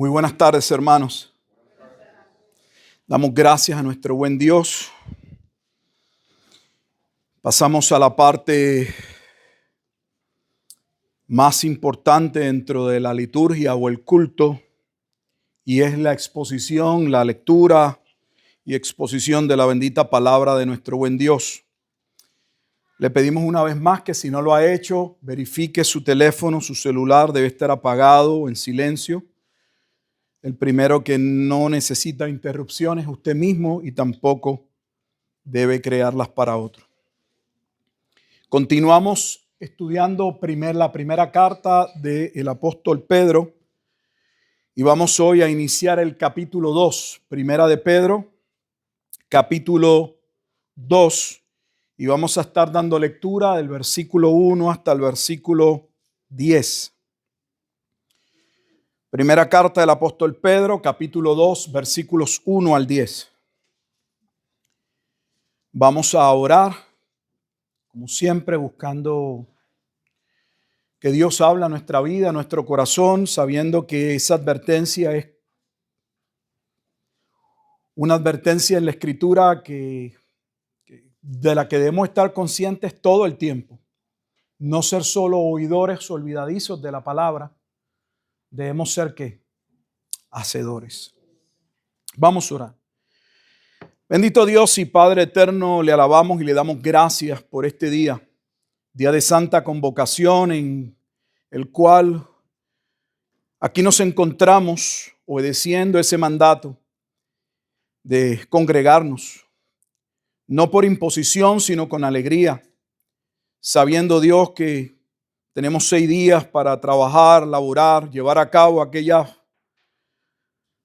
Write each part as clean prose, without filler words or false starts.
Muy buenas tardes, hermanos. Damos gracias a nuestro buen Dios. Pasamos a la parte más importante dentro de la liturgia o el culto, y es la exposición, la lectura y exposición de la bendita palabra de nuestro buen Dios. Le pedimos una vez más que si no lo ha hecho, verifique su teléfono, su celular debe estar apagado o en silencio. El primero que no necesita interrupciones es usted mismo y tampoco debe crearlas para otro. Continuamos estudiando la primera carta del apóstol Pedro y vamos hoy a iniciar el capítulo 2, primera de Pedro, capítulo 2, y vamos a estar dando lectura del versículo 1 hasta el versículo 10. Primera carta del apóstol Pedro, capítulo 2, versículos 1 al 10. Vamos a orar, como siempre, buscando que Dios habla a nuestra vida, a nuestro corazón, sabiendo que esa advertencia es una advertencia en la Escritura de la que debemos estar conscientes todo el tiempo. No ser solo oidores olvidadizos de la palabra, debemos ser ¿qué? Hacedores. Vamos a orar. Bendito Dios y Padre eterno, le alabamos y le damos gracias por este día de santa convocación en el cual aquí nos encontramos obedeciendo ese mandato de congregarnos, no por imposición, sino con alegría, sabiendo Dios que tenemos 6 días para trabajar, laborar, llevar a cabo aquellas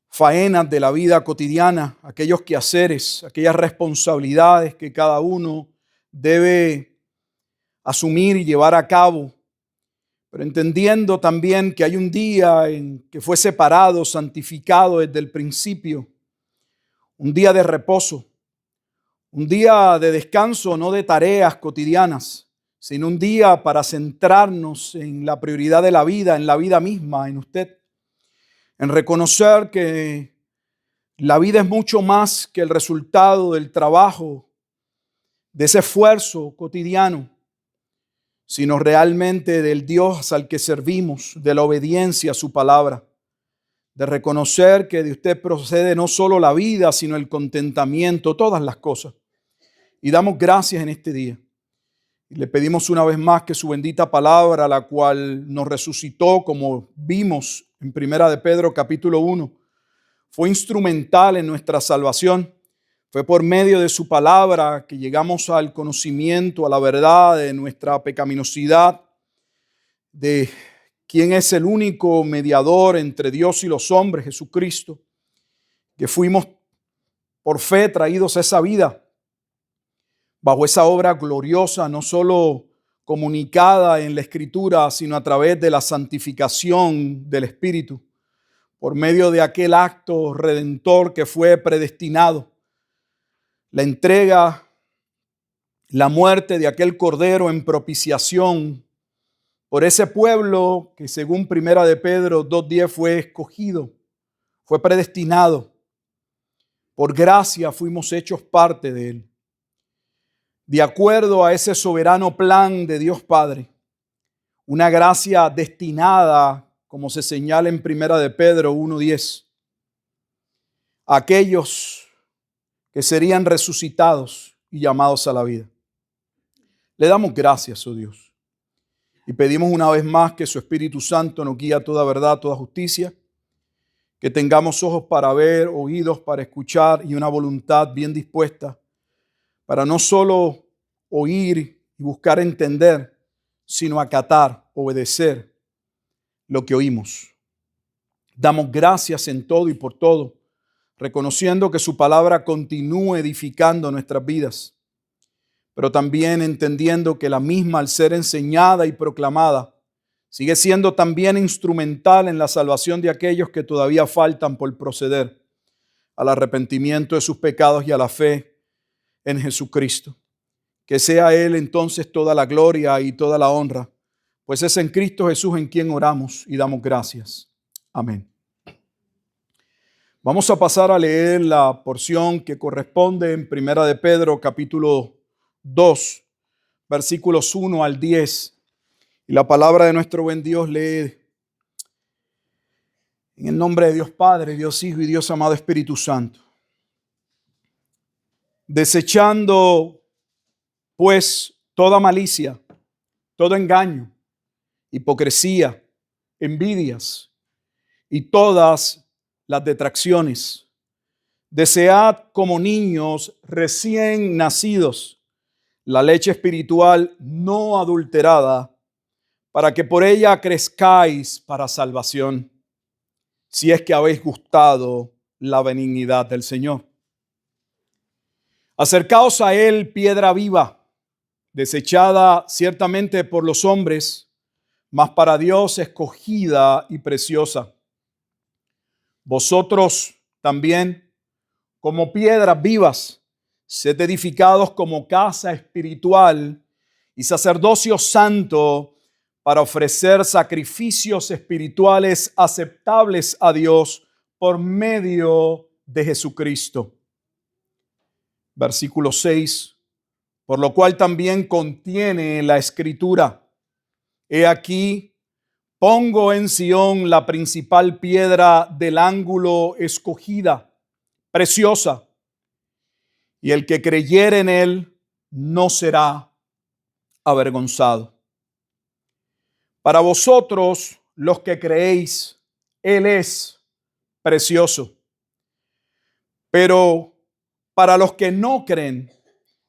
faenas de la vida cotidiana, aquellos quehaceres, aquellas responsabilidades que cada uno debe asumir y llevar a cabo, pero entendiendo también que hay un día en que fue separado, santificado desde el principio, un día de reposo, un día de descanso, no de tareas cotidianas, sino un día para centrarnos en la prioridad de la vida, en la vida misma, en usted, en reconocer que la vida es mucho más que el resultado del trabajo, de ese esfuerzo cotidiano, sino realmente del Dios al que servimos, de la obediencia a su palabra, de reconocer que de usted procede no solo la vida, sino el contentamiento, todas las cosas. Y damos gracias en este día. Y le pedimos una vez más que su bendita palabra, la cual nos resucitó, como vimos en Primera de Pedro capítulo 1, fue instrumental en nuestra salvación. Fue por medio de su palabra que llegamos al conocimiento, a la verdad de nuestra pecaminosidad, de quién es el único mediador entre Dios y los hombres, Jesucristo, que fuimos por fe traídos a esa vida, bajo esa obra gloriosa, no solo comunicada en la Escritura, sino a través de la santificación del Espíritu, por medio de aquel acto redentor que fue predestinado, la entrega, la muerte de aquel Cordero en propiciación por ese pueblo que según Primera de Pedro 2:10 fue escogido, fue predestinado. Por gracia fuimos hechos parte de él. De acuerdo a ese soberano plan de Dios Padre, una gracia destinada, como se señala en Primera de Pedro 1:10, a aquellos que serían resucitados y llamados a la vida. Le damos gracias, oh Dios, y pedimos una vez más que su Espíritu Santo nos guíe a toda verdad, toda justicia, que tengamos ojos para ver, oídos para escuchar y una voluntad bien dispuesta para no solo oír y buscar entender, sino acatar, obedecer lo que oímos. Damos gracias en todo y por todo, reconociendo que su palabra continúa edificando nuestras vidas, pero también entendiendo que la misma, al ser enseñada y proclamada, sigue siendo también instrumental en la salvación de aquellos que todavía faltan por proceder al arrepentimiento de sus pecados y a la fe en Jesucristo. Que sea Él entonces toda la gloria y toda la honra, pues es en Cristo Jesús en quien oramos y damos gracias. Amén. Vamos a pasar a leer la porción que corresponde en Primera de Pedro, capítulo 2, versículos 1 al 10. Y la palabra de nuestro buen Dios lee en el nombre de Dios Padre, Dios Hijo y Dios amado Espíritu Santo. Desechando, pues, toda malicia, todo engaño, hipocresía, envidias y todas las detracciones. Desead como niños recién nacidos la leche espiritual no adulterada, para que por ella crezcáis para salvación, si es que habéis gustado la benignidad del Señor. Acercaos a él, piedra viva, desechada ciertamente por los hombres, mas para Dios escogida y preciosa. Vosotros también, como piedras vivas, sed edificados como casa espiritual y sacerdocio santo para ofrecer sacrificios espirituales aceptables a Dios por medio de Jesucristo. Versículo 6, por lo cual también contiene la Escritura: He aquí, pongo en Sión la principal piedra del ángulo escogida, preciosa, y el que creyere en él no será avergonzado. Para vosotros, los que creéis, él es precioso. Pero para los que no creen,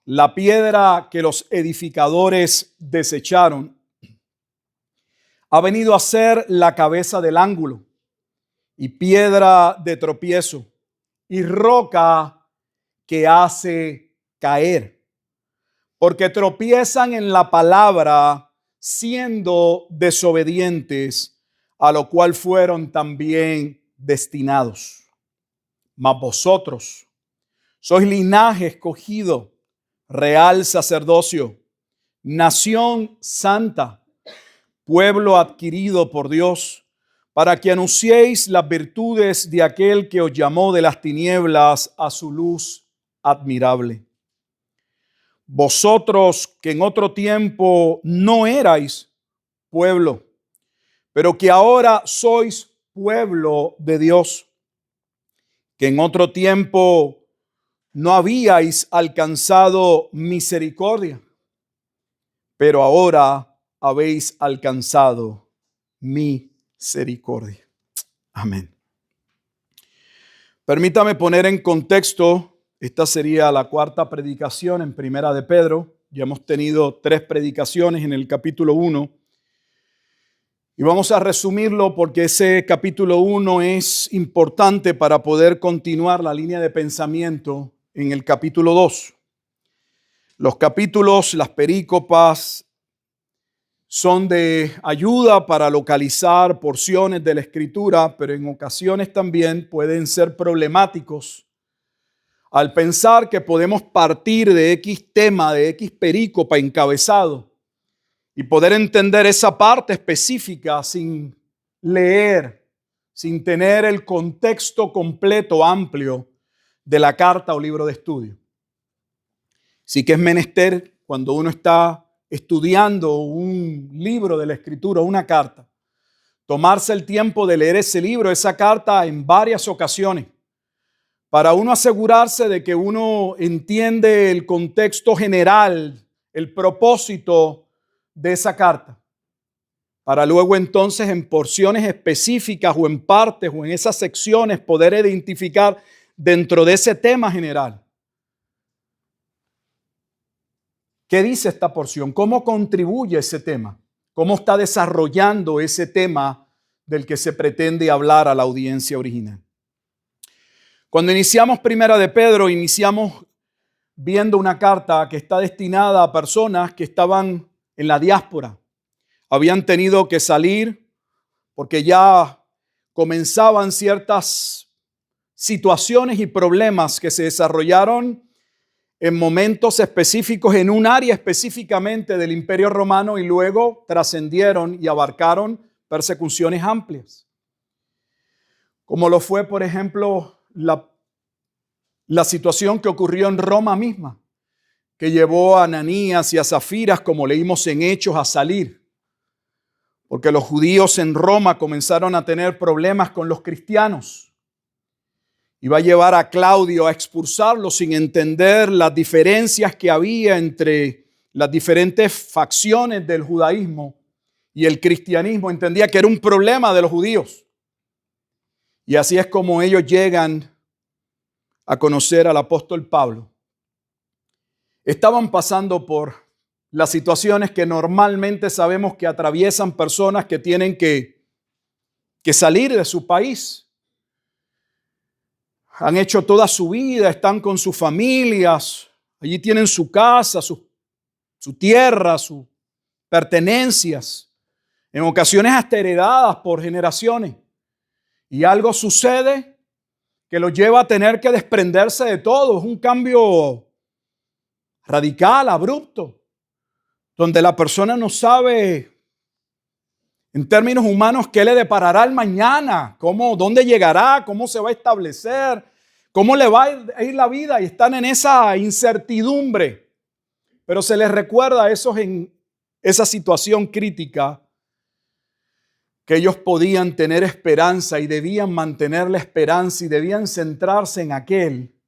la piedra que los edificadores desecharon ha venido a ser la cabeza del ángulo, y piedra de tropiezo, y roca que hace caer, porque tropiezan en la palabra, siendo desobedientes, a lo cual fueron también destinados. Mas vosotros sois linaje escogido, real sacerdocio, nación santa, pueblo adquirido por Dios, para que anunciéis las virtudes de aquel que os llamó de las tinieblas a su luz admirable. Vosotros que en otro tiempo no erais pueblo, pero que ahora sois pueblo de Dios, que en otro tiempo no habíais alcanzado misericordia, pero ahora habéis alcanzado misericordia. Amén. Permítame poner en contexto. Esta sería la cuarta predicación en Primera de Pedro. Ya hemos tenido 3 predicaciones en el capítulo 1. Y vamos a resumirlo porque ese capítulo 1 es importante para poder continuar la línea de pensamiento en el capítulo 2. Los capítulos, las perícopas, son de ayuda para localizar porciones de la Escritura, pero en ocasiones también pueden ser problemáticos al pensar que podemos partir de X tema, de X perícopa encabezado y poder entender esa parte específica sin leer, sin tener el contexto completo, amplio de la carta o libro de estudio. Sí que es menester, cuando uno está estudiando un libro de la Escritura, una carta, tomarse el tiempo de leer ese libro, esa carta en varias ocasiones, para uno asegurarse de que uno entiende el contexto general, el propósito de esa carta, para luego entonces en porciones específicas o en partes o en esas secciones poder identificar dentro de ese tema general qué dice esta porción, cómo contribuye ese tema, cómo está desarrollando ese tema del que se pretende hablar a la audiencia original. Cuando iniciamos Primera de Pedro, iniciamos viendo una carta que está destinada a personas que estaban en la diáspora. Habían tenido que salir porque ya comenzaban ciertas situaciones y problemas que se desarrollaron en momentos específicos, en un área específicamente del Imperio Romano, y luego trascendieron y abarcaron persecuciones amplias. Como lo fue, por ejemplo, la situación que ocurrió en Roma misma, que llevó a Ananías y a Zafiras, como leímos en Hechos, a salir. Porque los judíos en Roma comenzaron a tener problemas con los cristianos. Iba a llevar a Claudio a expulsarlos sin entender las diferencias que había entre las diferentes facciones del judaísmo y el cristianismo. Entendía que era un problema de los judíos. Y así es como ellos llegan a conocer al apóstol Pablo. Estaban pasando por las situaciones que normalmente sabemos que atraviesan personas que tienen que salir de su país. Han hecho toda su vida, están con sus familias, allí tienen su casa, su tierra, sus pertenencias, en ocasiones hasta heredadas por generaciones. Y algo sucede que los lleva a tener que desprenderse de todo. Es un cambio radical, abrupto, donde la persona no sabe en términos humanos qué le deparará el mañana, dónde llegará, cómo se va a establecer, cómo le va a ir la vida, y están en esa incertidumbre. Pero se les recuerda a esos en esa situación crítica que ellos podían tener esperanza y debían mantener la esperanza y debían centrarse en aquel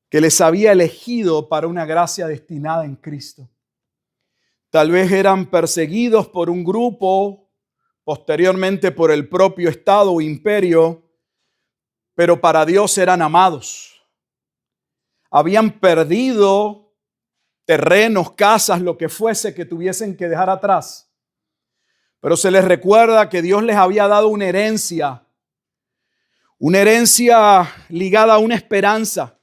que les había elegido para una gracia destinada en Cristo. Tal vez eran perseguidos por un grupo, posteriormente por el propio Estado o imperio, pero para Dios eran amados. Habían perdido terrenos, casas, lo que fuese que tuviesen que dejar atrás. Pero se les recuerda que Dios les había dado una herencia ligada a una esperanza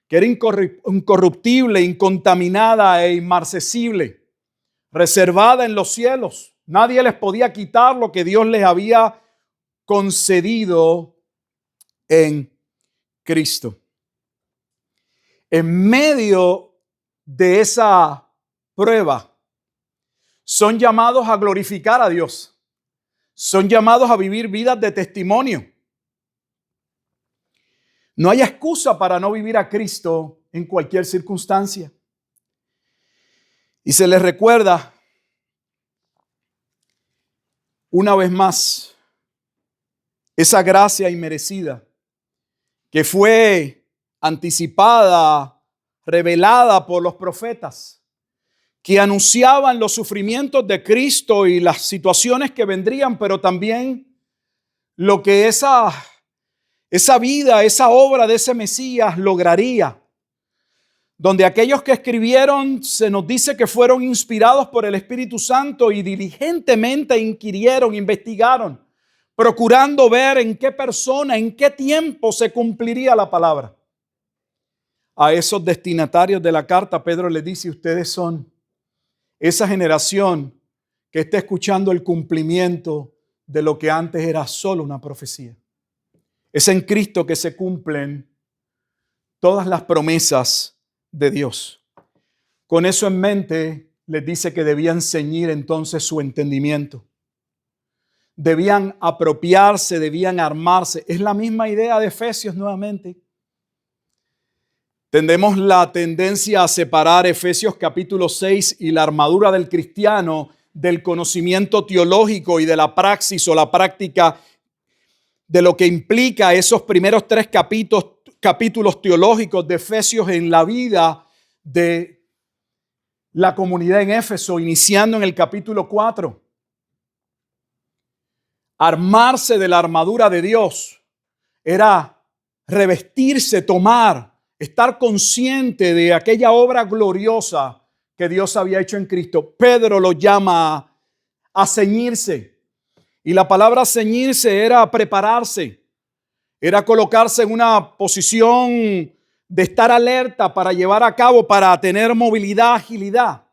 que era incorruptible, incontaminada e inmarcesible, reservada en los cielos. Nadie les podía quitar lo que Dios les había concedido en Cristo. En medio de esa prueba, son llamados a glorificar a Dios. Son llamados a vivir vidas de testimonio. No hay excusa para no vivir a Cristo en cualquier circunstancia. Y se les recuerda una vez más esa gracia inmerecida que fue anticipada, revelada por los profetas, que anunciaban los sufrimientos de Cristo y las situaciones que vendrían, pero también lo que esa vida, esa obra de ese Mesías lograría. Donde aquellos que escribieron, se nos dice que fueron inspirados por el Espíritu Santo y diligentemente inquirieron, investigaron, procurando ver en qué persona, en qué tiempo se cumpliría la palabra. A esos destinatarios de la carta, Pedro les dice: ustedes son esa generación que está escuchando el cumplimiento de lo que antes era solo una profecía. Es en Cristo que se cumplen todas las promesas de Dios. Con eso en mente, les dice que debían ceñir entonces su entendimiento. Debían apropiarse, debían armarse. Es la misma idea de Efesios nuevamente. Tendemos la tendencia a separar Efesios capítulo 6 y la armadura del cristiano del conocimiento teológico y de la praxis o la práctica de lo que implica esos primeros 3 capítulos teológicos de Efesios en la vida de la comunidad en Éfeso, iniciando en el capítulo 4. Armarse de la armadura de Dios era revestirse, tomar, estar consciente de aquella obra gloriosa que Dios había hecho en Cristo. Pedro lo llama a ceñirse. Y la palabra ceñirse era prepararse, era colocarse en una posición de estar alerta para llevar a cabo, para tener movilidad, agilidad.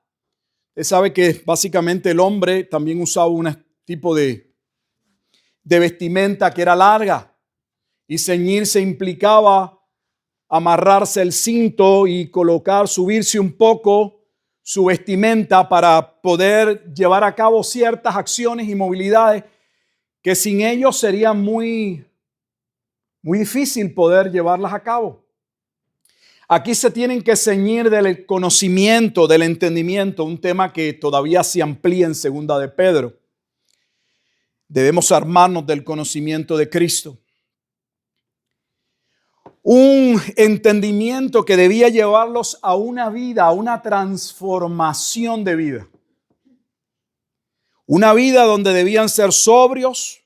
Usted sabe que básicamente el hombre también usaba un tipo de vestimenta que era larga, y ceñirse implicaba amarrarse el cinto y subirse un poco su vestimenta para poder llevar a cabo ciertas acciones y movilidades que sin ellos serían muy Muy difícil poder llevarlas a cabo. Aquí se tienen que ceñir del conocimiento, del entendimiento, un tema que todavía se amplía en Segunda de Pedro. Debemos armarnos del conocimiento de Cristo. Un entendimiento que debía llevarlos a una vida, a una transformación de vida. Una vida donde debían ser sobrios,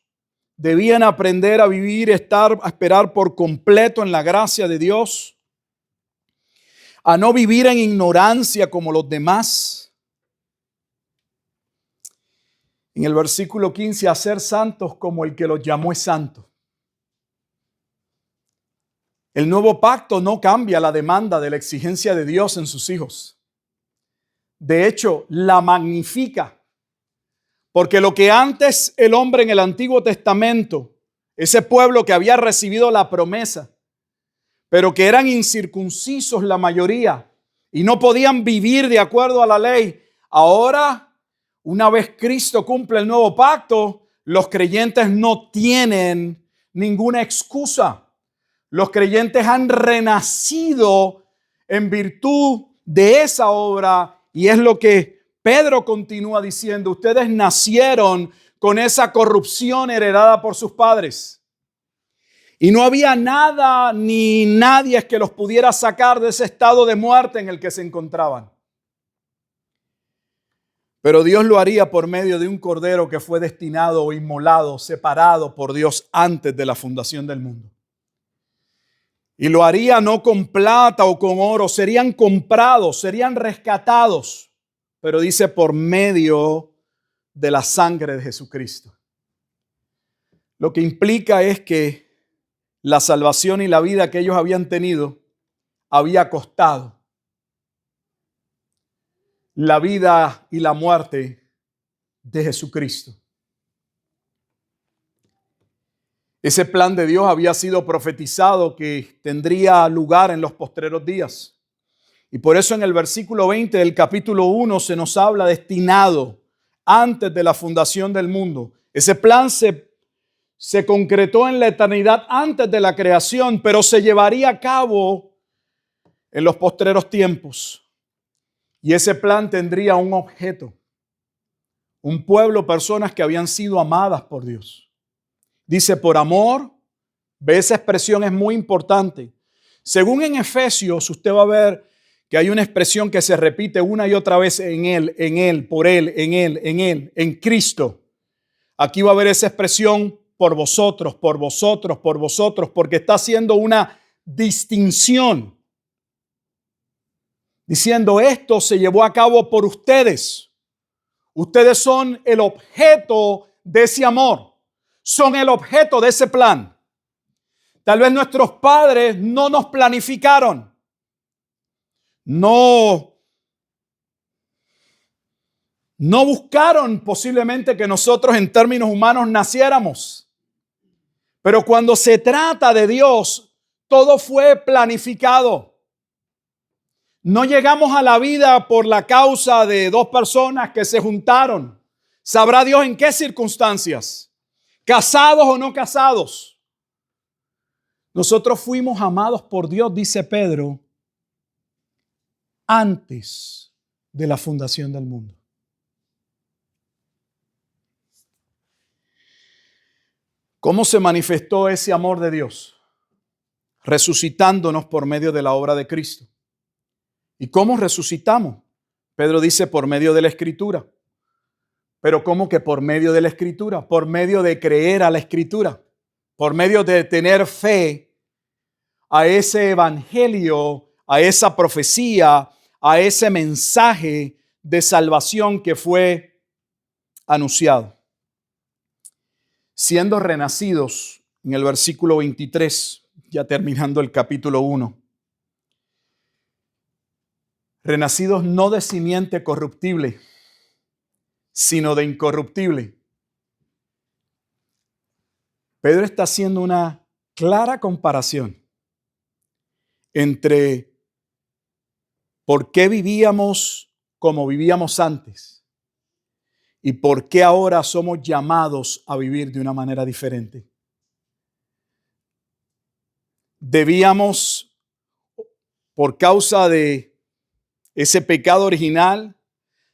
debían aprender a vivir, a esperar por completo en la gracia de Dios, a no vivir en ignorancia como los demás. En el versículo 15, a ser santos como el que los llamó es santo. El nuevo pacto no cambia la demanda de la exigencia de Dios en sus hijos. De hecho, la magnifica. Porque lo que antes el hombre en el Antiguo Testamento, ese pueblo que había recibido la promesa, pero que eran incircuncisos la mayoría y no podían vivir de acuerdo a la ley, ahora, una vez Cristo cumple el nuevo pacto, los creyentes no tienen ninguna excusa. Los creyentes han renacido en virtud de esa obra y es lo que Pedro continúa diciendo. Ustedes nacieron con esa corrupción heredada por sus padres. Y no había nada ni nadie que los pudiera sacar de ese estado de muerte en el que se encontraban. Pero Dios lo haría por medio de un cordero que fue destinado o inmolado, separado por Dios antes de la fundación del mundo. Y lo haría no con plata o con oro, serían comprados, serían rescatados. Pero dice por medio de la sangre de Jesucristo. Lo que implica es que la salvación y la vida que ellos habían tenido había costado la vida y la muerte de Jesucristo. Ese plan de Dios había sido profetizado que tendría lugar en los postreros días. Y por eso en el versículo 20 del capítulo 1 se nos habla destinado antes de la fundación del mundo. Ese plan se concretó en la eternidad antes de la creación, pero se llevaría a cabo en los postreros tiempos. Y ese plan tendría un objeto, un pueblo, personas que habían sido amadas por Dios. Dice, por amor, ve, esa expresión es muy importante. Según en Efesios, usted va a ver que hay una expresión que se repite una y otra vez en Él, por Él, en Cristo. Aquí va a haber esa expresión por vosotros, porque está haciendo una distinción. Diciendo, esto se llevó a cabo por ustedes. Ustedes son el objeto de ese amor. Son el objeto de ese plan. Tal vez nuestros padres no nos planificaron. No buscaron posiblemente que nosotros en términos humanos naciéramos. Pero cuando se trata de Dios, todo fue planificado. No llegamos a la vida por la causa de dos personas que se juntaron. Sabrá Dios en qué circunstancias. Casados o no casados. Nosotros fuimos amados por Dios, dice Pedro, antes de la fundación del mundo. ¿Cómo se manifestó ese amor de Dios? Resucitándonos por medio de la obra de Cristo. ¿Y cómo resucitamos? Pedro dice por medio de la Escritura. Pero ¿cómo que por medio de la Escritura? Por medio de creer a la Escritura. Por medio de tener fe a ese evangelio, a esa profecía, a ese mensaje de salvación que fue anunciado. Siendo renacidos, en el versículo 23, ya terminando el capítulo 1. Renacidos no de simiente corruptible, sino de incorruptible. Pedro está haciendo una clara comparación entre por qué vivíamos como vivíamos antes y por qué ahora somos llamados a vivir de una manera diferente. debíamos, por causa de ese pecado original,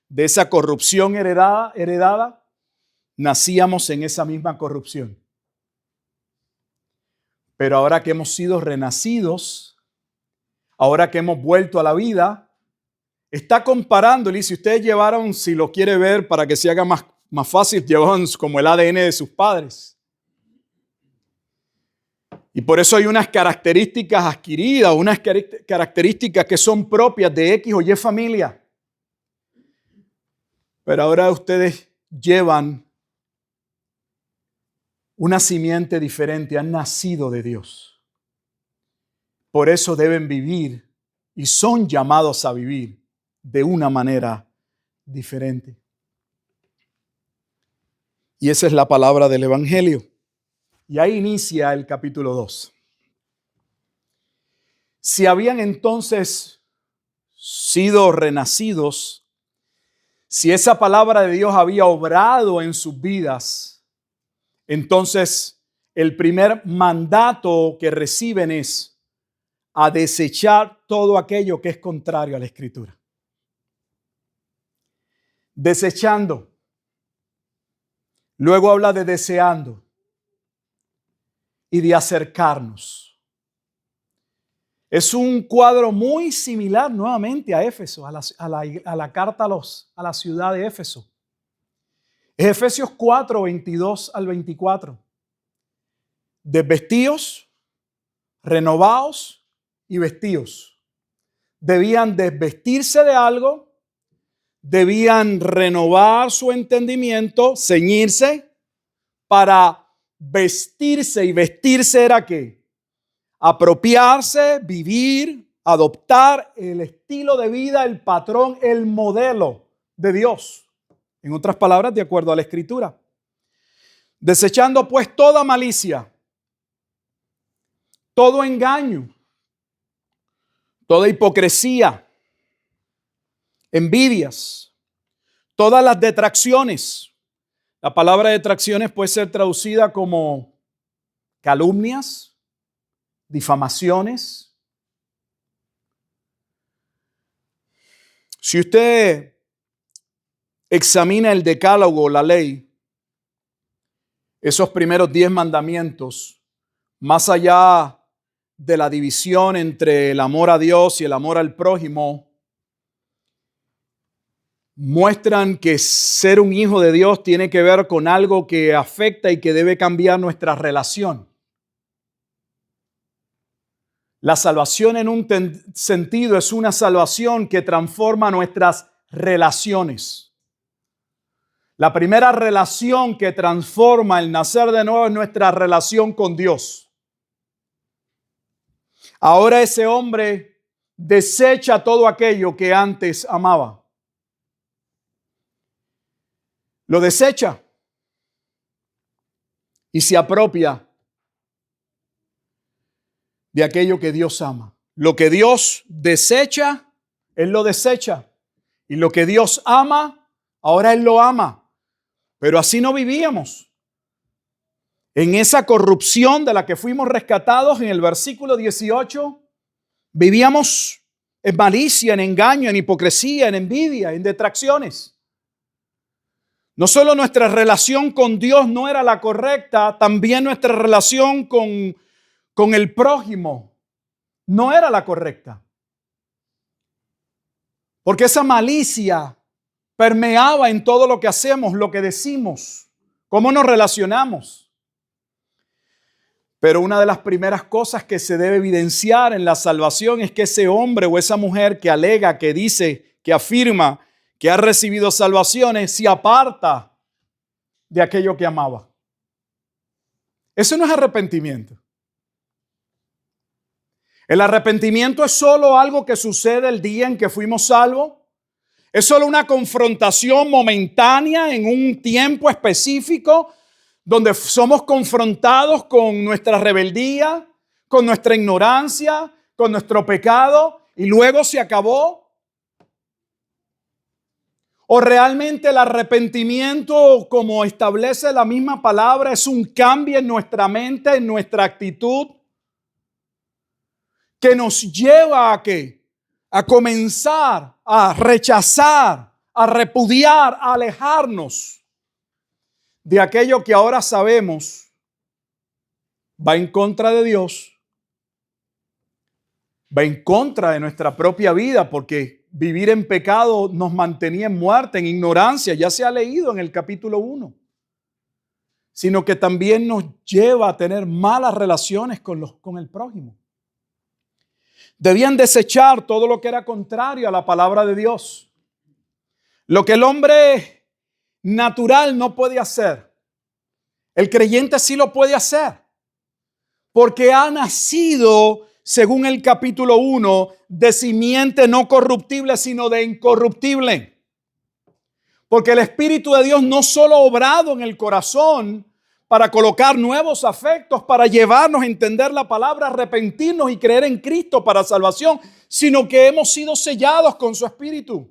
de esa corrupción heredada, nacíamos en esa misma corrupción. Pero ahora que hemos sido renacidos, ahora que hemos vuelto a la vida, está comparándole. Y si ustedes llevaron, si lo quiere ver para que se haga más fácil, llevaron como el ADN de sus padres. Y por eso hay unas características adquiridas, unas características que son propias de X o Y familia. Pero ahora ustedes llevan una simiente diferente, han nacido de Dios. Por eso deben vivir y son llamados a vivir de una manera diferente. Y esa es la palabra del Evangelio. Y ahí inicia el capítulo 2. Si habían entonces sido renacidos, si esa palabra de Dios había obrado en sus vidas, entonces el primer mandato que reciben es a desechar todo aquello que es contrario a la Escritura. Desechando. Luego habla de deseando y de acercarnos. Es un cuadro muy similar nuevamente a Éfeso, a la carta a la ciudad de Éfeso. Es Efesios 4, 22 al 24. Desvestíos, renovaos y vestíos. Debían desvestirse de algo, debían renovar su entendimiento, ceñirse para vestirse. ¿Y vestirse era qué? Apropiarse, vivir, adoptar el estilo de vida, el patrón, el modelo de Dios. En otras palabras, de acuerdo a la Escritura. Desechando pues toda malicia, todo engaño, toda hipocresía, envidias, todas las detracciones. La palabra detracciones puede ser traducida como calumnias, difamaciones. Si usted examina el decálogo, la ley, esos primeros 10 mandamientos, más allá de la división entre el amor a Dios y el amor al prójimo, muestran que ser un hijo de Dios tiene que ver con algo que afecta y que debe cambiar nuestra relación. La salvación en un sentido es una salvación que transforma nuestras relaciones. La primera relación que transforma el nacer de nuevo es nuestra relación con Dios. Ahora ese hombre desecha todo aquello que antes amaba. Lo desecha y se apropia de aquello que Dios ama. Lo que Dios desecha, Él lo desecha. Y lo que Dios ama, ahora Él lo ama. Pero así no vivíamos. En esa corrupción de la que fuimos rescatados en el versículo 18, vivíamos en malicia, en engaño, en hipocresía, en envidia, en detracciones. No solo nuestra relación con Dios no era la correcta, también nuestra relación con el prójimo no era la correcta. Porque esa malicia permeaba en todo lo que hacemos, lo que decimos, cómo nos relacionamos. Pero una de las primeras cosas que se debe evidenciar en la salvación es que ese hombre o esa mujer que alega, que dice, que afirma que ha recibido salvaciones, se aparta de aquello que amaba. Eso no es arrepentimiento. El arrepentimiento es solo algo que sucede el día en que fuimos salvos. Es solo una confrontación momentánea en un tiempo específico donde somos confrontados con nuestra rebeldía, con nuestra ignorancia, con nuestro pecado y luego se acabó. O realmente el arrepentimiento, como establece la misma palabra, es un cambio en nuestra mente, en nuestra actitud. que nos lleva ¿a qué? A comenzar a rechazar, a repudiar, a alejarnos de aquello que ahora sabemos va en contra de Dios, va en contra de nuestra propia vida, porque vivir en pecado nos mantenía en muerte, en ignorancia, ya se ha leído en el capítulo 1, sino que también nos lleva a tener malas relaciones con el prójimo. Debían desechar todo lo que era contrario a la palabra de Dios. Lo que el hombre natural no puede hacer, el creyente sí lo puede hacer, porque ha nacido, según el capítulo 1, de simiente no corruptible, sino de incorruptible. Porque el Espíritu de Dios no solo ha obrado en el corazón para colocar nuevos afectos, para llevarnos a entender la palabra, arrepentirnos y creer en Cristo para salvación, sino que hemos sido sellados con su Espíritu.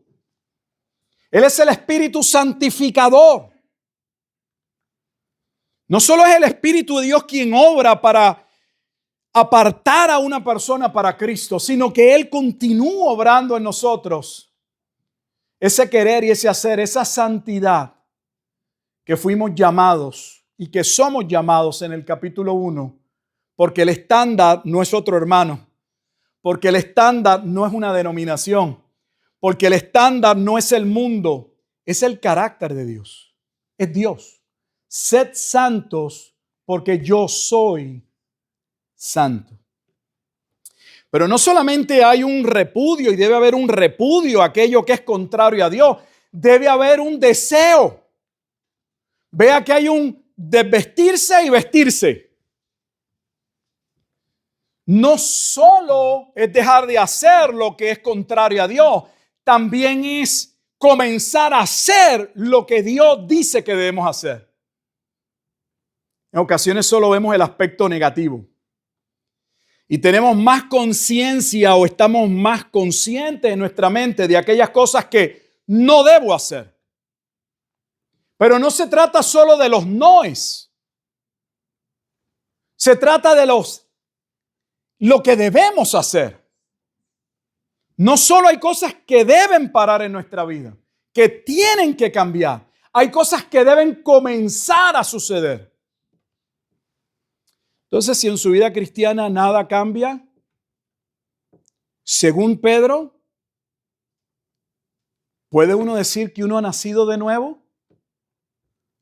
Él es el Espíritu santificador. No solo es el Espíritu de Dios quien obra para apartar a una persona para Cristo, sino que Él continúa obrando en nosotros ese querer y ese hacer, esa santidad que fuimos llamados y que somos llamados en el capítulo 1, porque el estándar no es otro hermano, porque el estándar no es una denominación, porque el estándar no es el mundo, es el carácter de Dios, es Dios. Sed santos porque yo soy santo. Pero no solamente hay un repudio y debe haber un repudio a aquello que es contrario a Dios, debe haber un deseo. Vea que hay un desvestirse y vestirse. No solo es dejar de hacer lo que es contrario a Dios, también es comenzar a hacer lo que Dios dice que debemos hacer. En ocasiones solo vemos el aspecto negativo. Y tenemos más conciencia o estamos más conscientes en nuestra mente de aquellas cosas que no debo hacer. Pero no se trata solo de los noes. Se trata de lo que debemos hacer. No solo hay cosas que deben parar en nuestra vida, que tienen que cambiar. Hay cosas que deben comenzar a suceder. Entonces, si en su vida cristiana nada cambia, según Pedro, ¿puede uno decir que uno ha nacido de nuevo?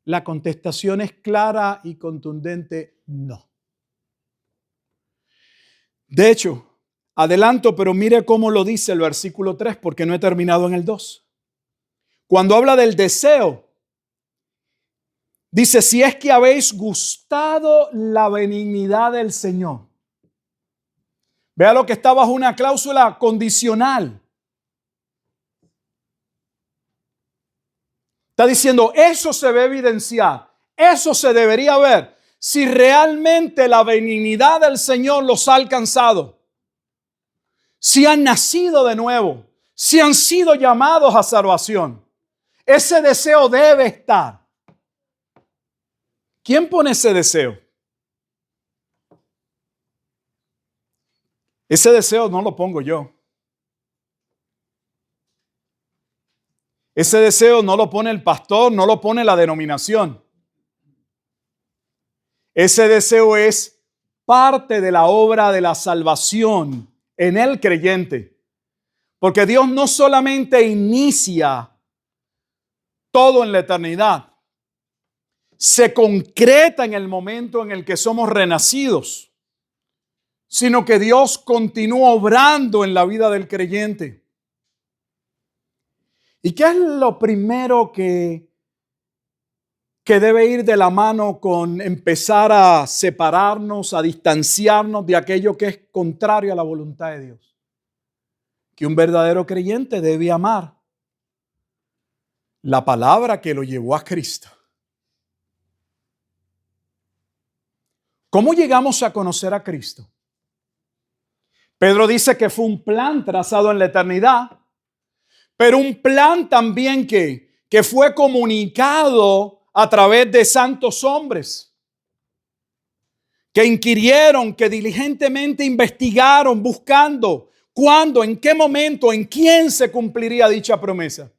La contestación es clara y contundente, no. De hecho, adelanto, pero mire cómo lo dice el versículo 3, porque no he terminado en el 2. Cuando habla del deseo, dice, si es que habéis gustado la benignidad del Señor. Vea lo que está bajo una cláusula condicional. Está diciendo, eso se debe evidenciar, eso se debería ver si realmente la benignidad del Señor los ha alcanzado. Si han nacido de nuevo, si han sido llamados a salvación. Ese deseo debe estar. ¿Quién pone ese deseo? Ese deseo no lo pongo yo. Ese deseo no lo pone el pastor, no lo pone la denominación. Ese deseo es parte de la obra de la salvación en el creyente. Porque Dios no solamente inicia todo en la eternidad, se concreta en el momento en el que somos renacidos, sino que Dios continúa obrando en la vida del creyente. ¿Y qué es lo primero que debe ir de la mano con empezar a separarnos, a distanciarnos de aquello que es contrario a la voluntad de Dios? Que un verdadero creyente debe amar la palabra que lo llevó a Cristo. ¿Cómo llegamos a conocer a Cristo? Pedro dice que fue un plan trazado en la eternidad, pero un plan también que fue comunicado a través de santos hombres que inquirieron, que diligentemente investigaron, buscando cuándo, en qué momento, en quién se cumpliría dicha promesa.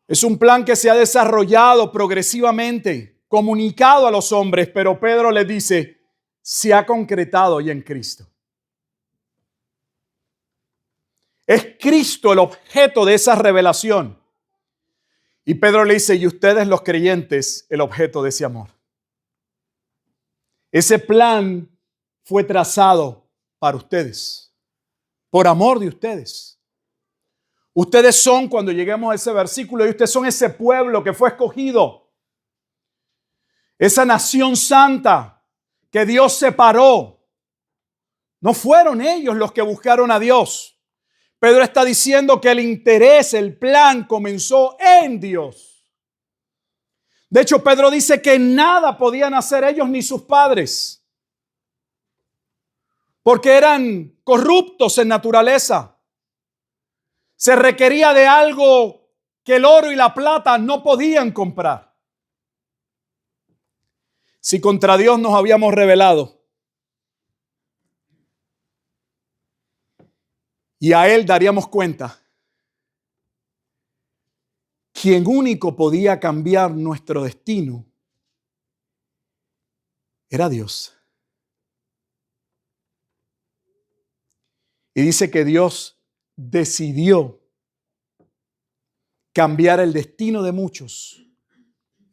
Es un plan que se ha desarrollado progresivamente, comunicado a los hombres, pero Pedro les dice, se ha concretado ya en Cristo. Es Cristo el objeto de esa revelación. Y Pedro le dice, y ustedes los creyentes, el objeto de ese amor. Ese plan fue trazado para ustedes, por amor de ustedes. Ustedes son, cuando lleguemos a ese versículo, y ustedes son ese pueblo que fue escogido, esa nación santa que Dios separó. No fueron ellos los que buscaron a Dios. Pedro está diciendo que el interés, el plan comenzó en Dios. De hecho, Pedro dice que nada podían hacer ellos ni sus padres, porque eran corruptos en naturaleza. Se requería de algo que el oro y la plata no podían comprar. Si contra Dios nos habíamos rebelado, y a Él daríamos cuenta, quien único podía cambiar nuestro destino era Dios. Y dice que Dios decidió cambiar el destino de muchos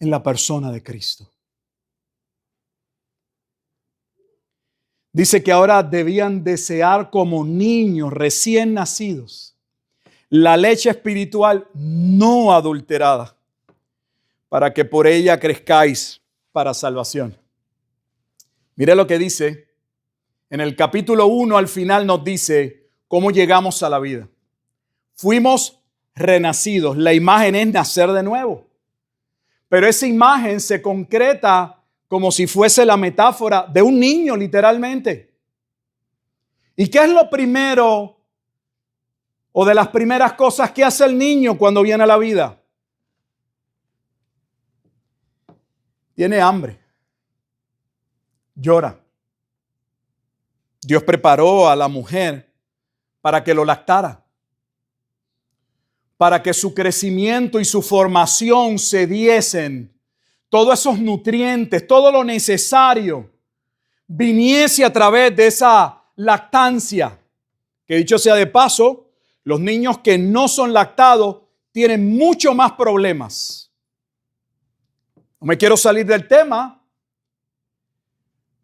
en la persona de Cristo. Dice que ahora debían desear como niños recién nacidos la leche espiritual no adulterada, para que por ella crezcáis para salvación. Mire lo que dice. En el capítulo 1 al final nos dice cómo llegamos a la vida. Fuimos renacidos. La imagen es nacer de nuevo. Pero esa imagen se concreta como si fuese la metáfora de un niño, literalmente. ¿Y qué es lo primero o de las primeras cosas que hace el niño cuando viene a la vida? Tiene hambre. Llora. Dios preparó a la mujer para que lo lactara, para que su crecimiento y su formación se diesen, todos esos nutrientes, todo lo necesario, viniese a través de esa lactancia. Que dicho sea de paso, los niños que no son lactados tienen mucho más problemas. No me quiero salir del tema,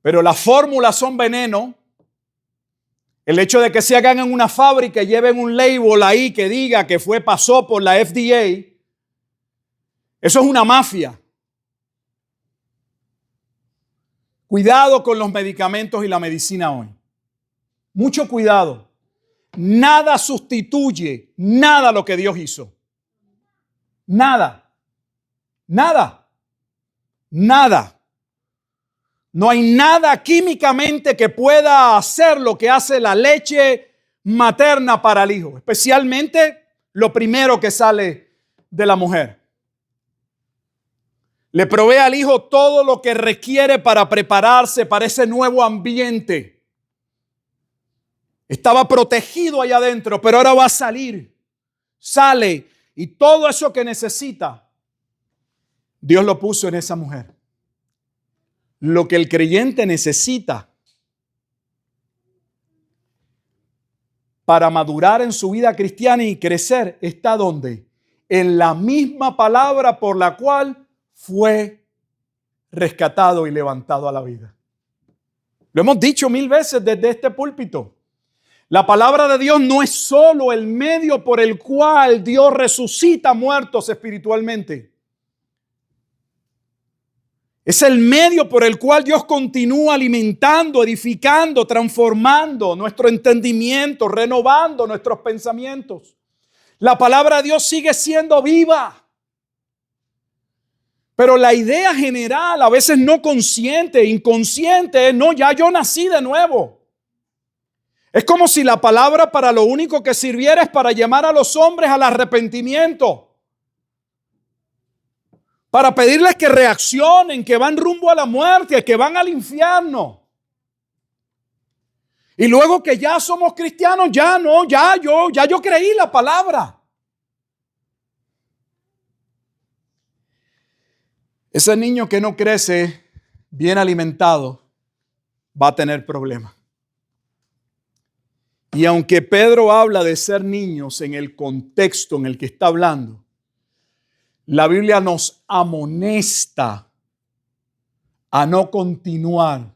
pero las fórmulas son veneno. El hecho de que se hagan en una fábrica y lleven un label ahí que diga que pasó por la FDA, eso es una mafia. Cuidado con los medicamentos y la medicina hoy. Mucho cuidado. Nada sustituye nada lo que Dios hizo. Nada. Nada. Nada. No hay nada químicamente que pueda hacer lo que hace la leche materna para el hijo, especialmente lo primero que sale de la mujer. Le provee al hijo todo lo que requiere para prepararse para ese nuevo ambiente. Estaba protegido allá adentro, pero ahora va a salir. Sale y todo eso que necesita, Dios lo puso en esa mujer. Lo que el creyente necesita para madurar en su vida cristiana y crecer está ¿dónde? En la misma palabra por la cual fue rescatado y levantado a la vida. Lo hemos dicho 1000 veces desde este púlpito. La palabra de Dios no es solo el medio por el cual Dios resucita muertos espiritualmente. Es el medio por el cual Dios continúa alimentando, edificando, transformando nuestro entendimiento, renovando nuestros pensamientos. La palabra de Dios sigue siendo viva. Pero la idea general, a veces no consciente, inconsciente, no, ya yo nací de nuevo. Es como si la palabra para lo único que sirviera es para llamar a los hombres al arrepentimiento. para pedirles que reaccionen, que van rumbo a la muerte, que van al infierno. Y luego que ya somos cristianos, ya yo creí la palabra. Ese niño que no crece bien alimentado va a tener problemas. Y aunque Pedro habla de ser niños en el contexto en el que está hablando, la Biblia nos amonesta a no continuar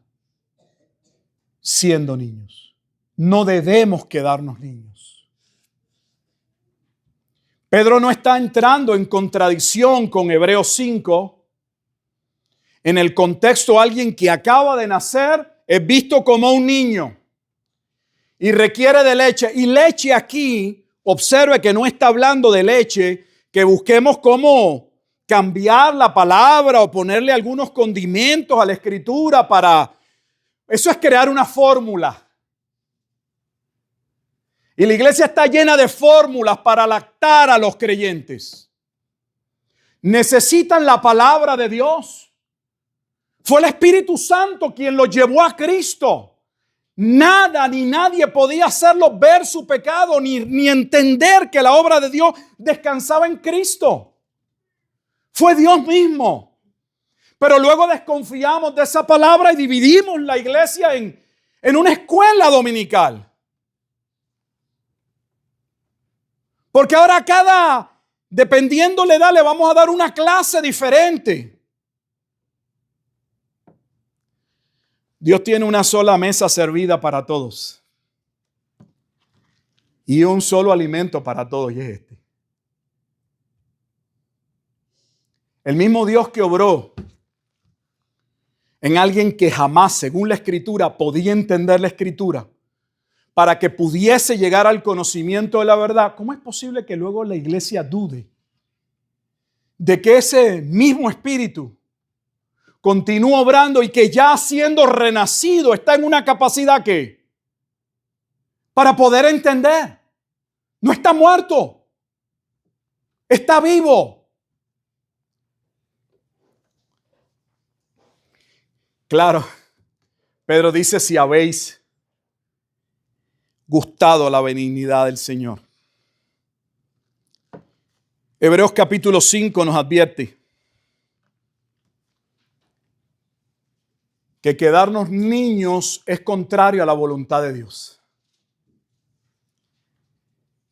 siendo niños. No debemos quedarnos niños. Pedro no está entrando en contradicción con Hebreos 5. En el contexto, alguien que acaba de nacer es visto como un niño y requiere de leche. Y leche aquí, observe que no está hablando de leche, que busquemos cómo cambiar la palabra o ponerle algunos condimentos a la escritura para... Eso es crear una fórmula. Y la iglesia está llena de fórmulas para lactar a los creyentes. Necesitan la palabra de Dios. Fue el Espíritu Santo quien los llevó a Cristo. Nada ni nadie podía hacerlos ver su pecado ni entender que la obra de Dios descansaba en Cristo. Fue Dios mismo. Pero luego desconfiamos de esa palabra y dividimos la iglesia en una escuela dominical. Porque ahora dependiendo la edad, le vamos a dar una clase diferente. Dios tiene una sola mesa servida para todos. Y un solo alimento para todos, y es este. El mismo Dios que obró en alguien que jamás, según la Escritura, podía entender la Escritura, para que pudiese llegar al conocimiento de la verdad, ¿cómo es posible que luego la iglesia dude de que ese mismo Espíritu continúa obrando y que ya siendo renacido está en una capacidad que para poder entender? No está muerto, está vivo. Claro, Pedro dice: si habéis gustado la benignidad del Señor. Hebreos capítulo 5 nos advierte que quedarnos niños es contrario a la voluntad de Dios.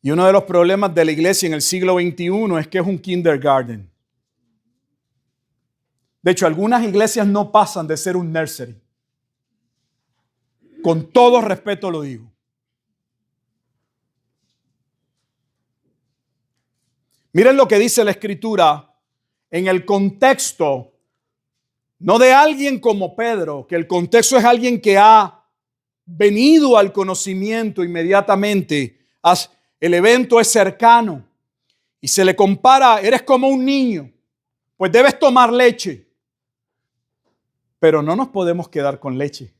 Y uno de los problemas de la iglesia en el siglo XXI es que es un kindergarten. De hecho, algunas iglesias no pasan de ser un nursery. Con todo respeto lo digo. Miren lo que dice la Escritura en el contexto, no de alguien como Pedro, que el contexto es alguien que ha venido al conocimiento inmediatamente. El evento es cercano y se le compara: eres como un niño, pues debes tomar leche. Pero no nos podemos quedar con leche.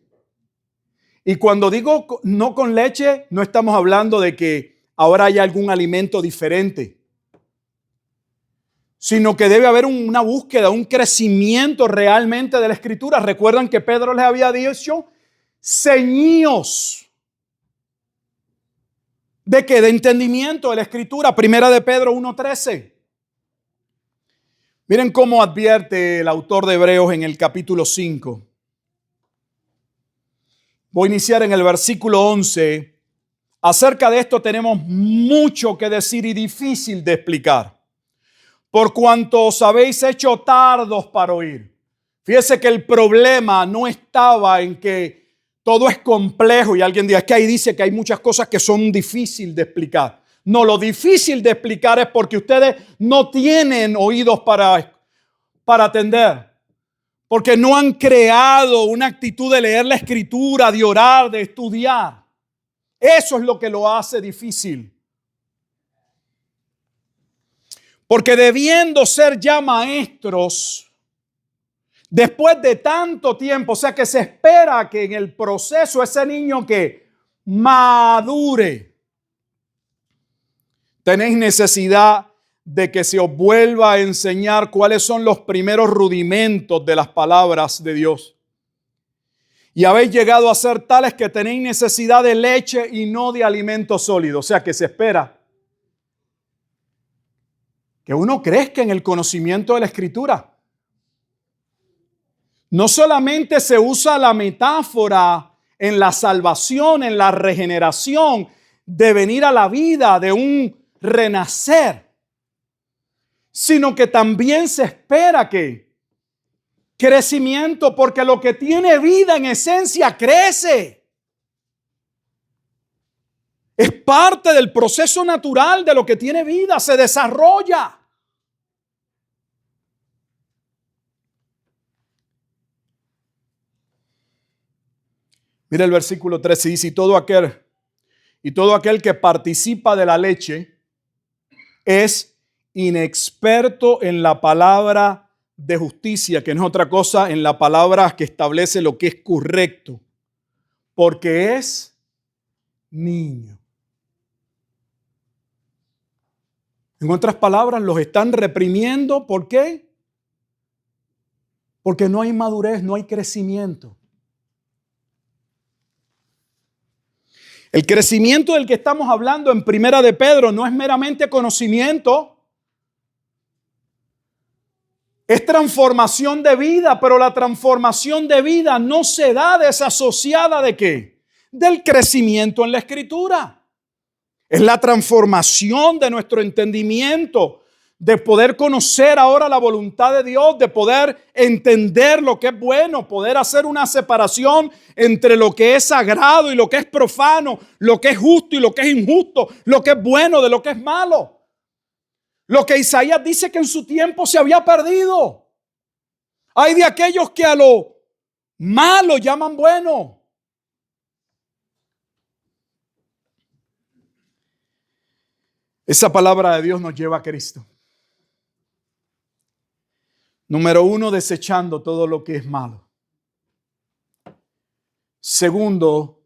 Y cuando digo no con leche, no estamos hablando de que ahora hay algún alimento diferente, sino que debe haber una búsqueda, un crecimiento realmente de la Escritura. Recuerdan que Pedro les había dicho: ceñíos. ¿De qué? De entendimiento de la Escritura. Primera de Pedro 1:13. Miren cómo advierte el autor de Hebreos en el capítulo 5. Voy a iniciar en el versículo 11. Acerca de esto tenemos mucho que decir y difícil de explicar, por cuanto os habéis hecho tardos para oír. Fíjese que el problema no estaba en que todo es complejo y alguien diga: es que ahí dice que hay muchas cosas que son difíciles de explicar. No, lo difícil de explicar es porque ustedes no tienen oídos para atender. Porque no han creado una actitud de leer la Escritura, de orar, de estudiar. Eso es lo que lo hace difícil. Porque debiendo ser ya maestros, después de tanto tiempo, o sea que se espera que en el proceso ese niño que madure, tenéis necesidad de que se os vuelva a enseñar cuáles son los primeros rudimentos de las palabras de Dios. Y habéis llegado a ser tales que tenéis necesidad de leche y no de alimento sólido. O sea que se espera que uno crezca en el conocimiento de la Escritura. No solamente se usa la metáfora en la salvación, en la regeneración, de venir a la vida, de un renacer, sino que también se espera que crecimiento, porque lo que tiene vida en esencia crece. Es parte del proceso natural de lo que tiene vida, se desarrolla. Mira el versículo 13, dice, y todo aquel que participa de la leche es inexperto en la palabra de justicia, que no es otra cosa en la palabra que establece lo que es correcto, porque es niño. En otras palabras, los están reprimiendo. ¿Por qué? Porque no hay madurez, no hay crecimiento. El crecimiento del que estamos hablando en Primera de Pedro no es meramente conocimiento, es transformación de vida, pero la transformación de vida no se da desasociada ¿de qué? Del crecimiento en la Escritura. Es la transformación de nuestro entendimiento, de poder conocer ahora la voluntad de Dios, de poder entender lo que es bueno, poder hacer una separación entre lo que es sagrado y lo que es profano, lo que es justo y lo que es injusto, lo que es bueno de lo que es malo. Lo que Isaías dice que en su tiempo se había perdido. Hay de aquellos que a lo malo llaman bueno. Esa palabra de Dios nos lleva a Cristo. Número uno, desechando todo lo que es malo. Segundo,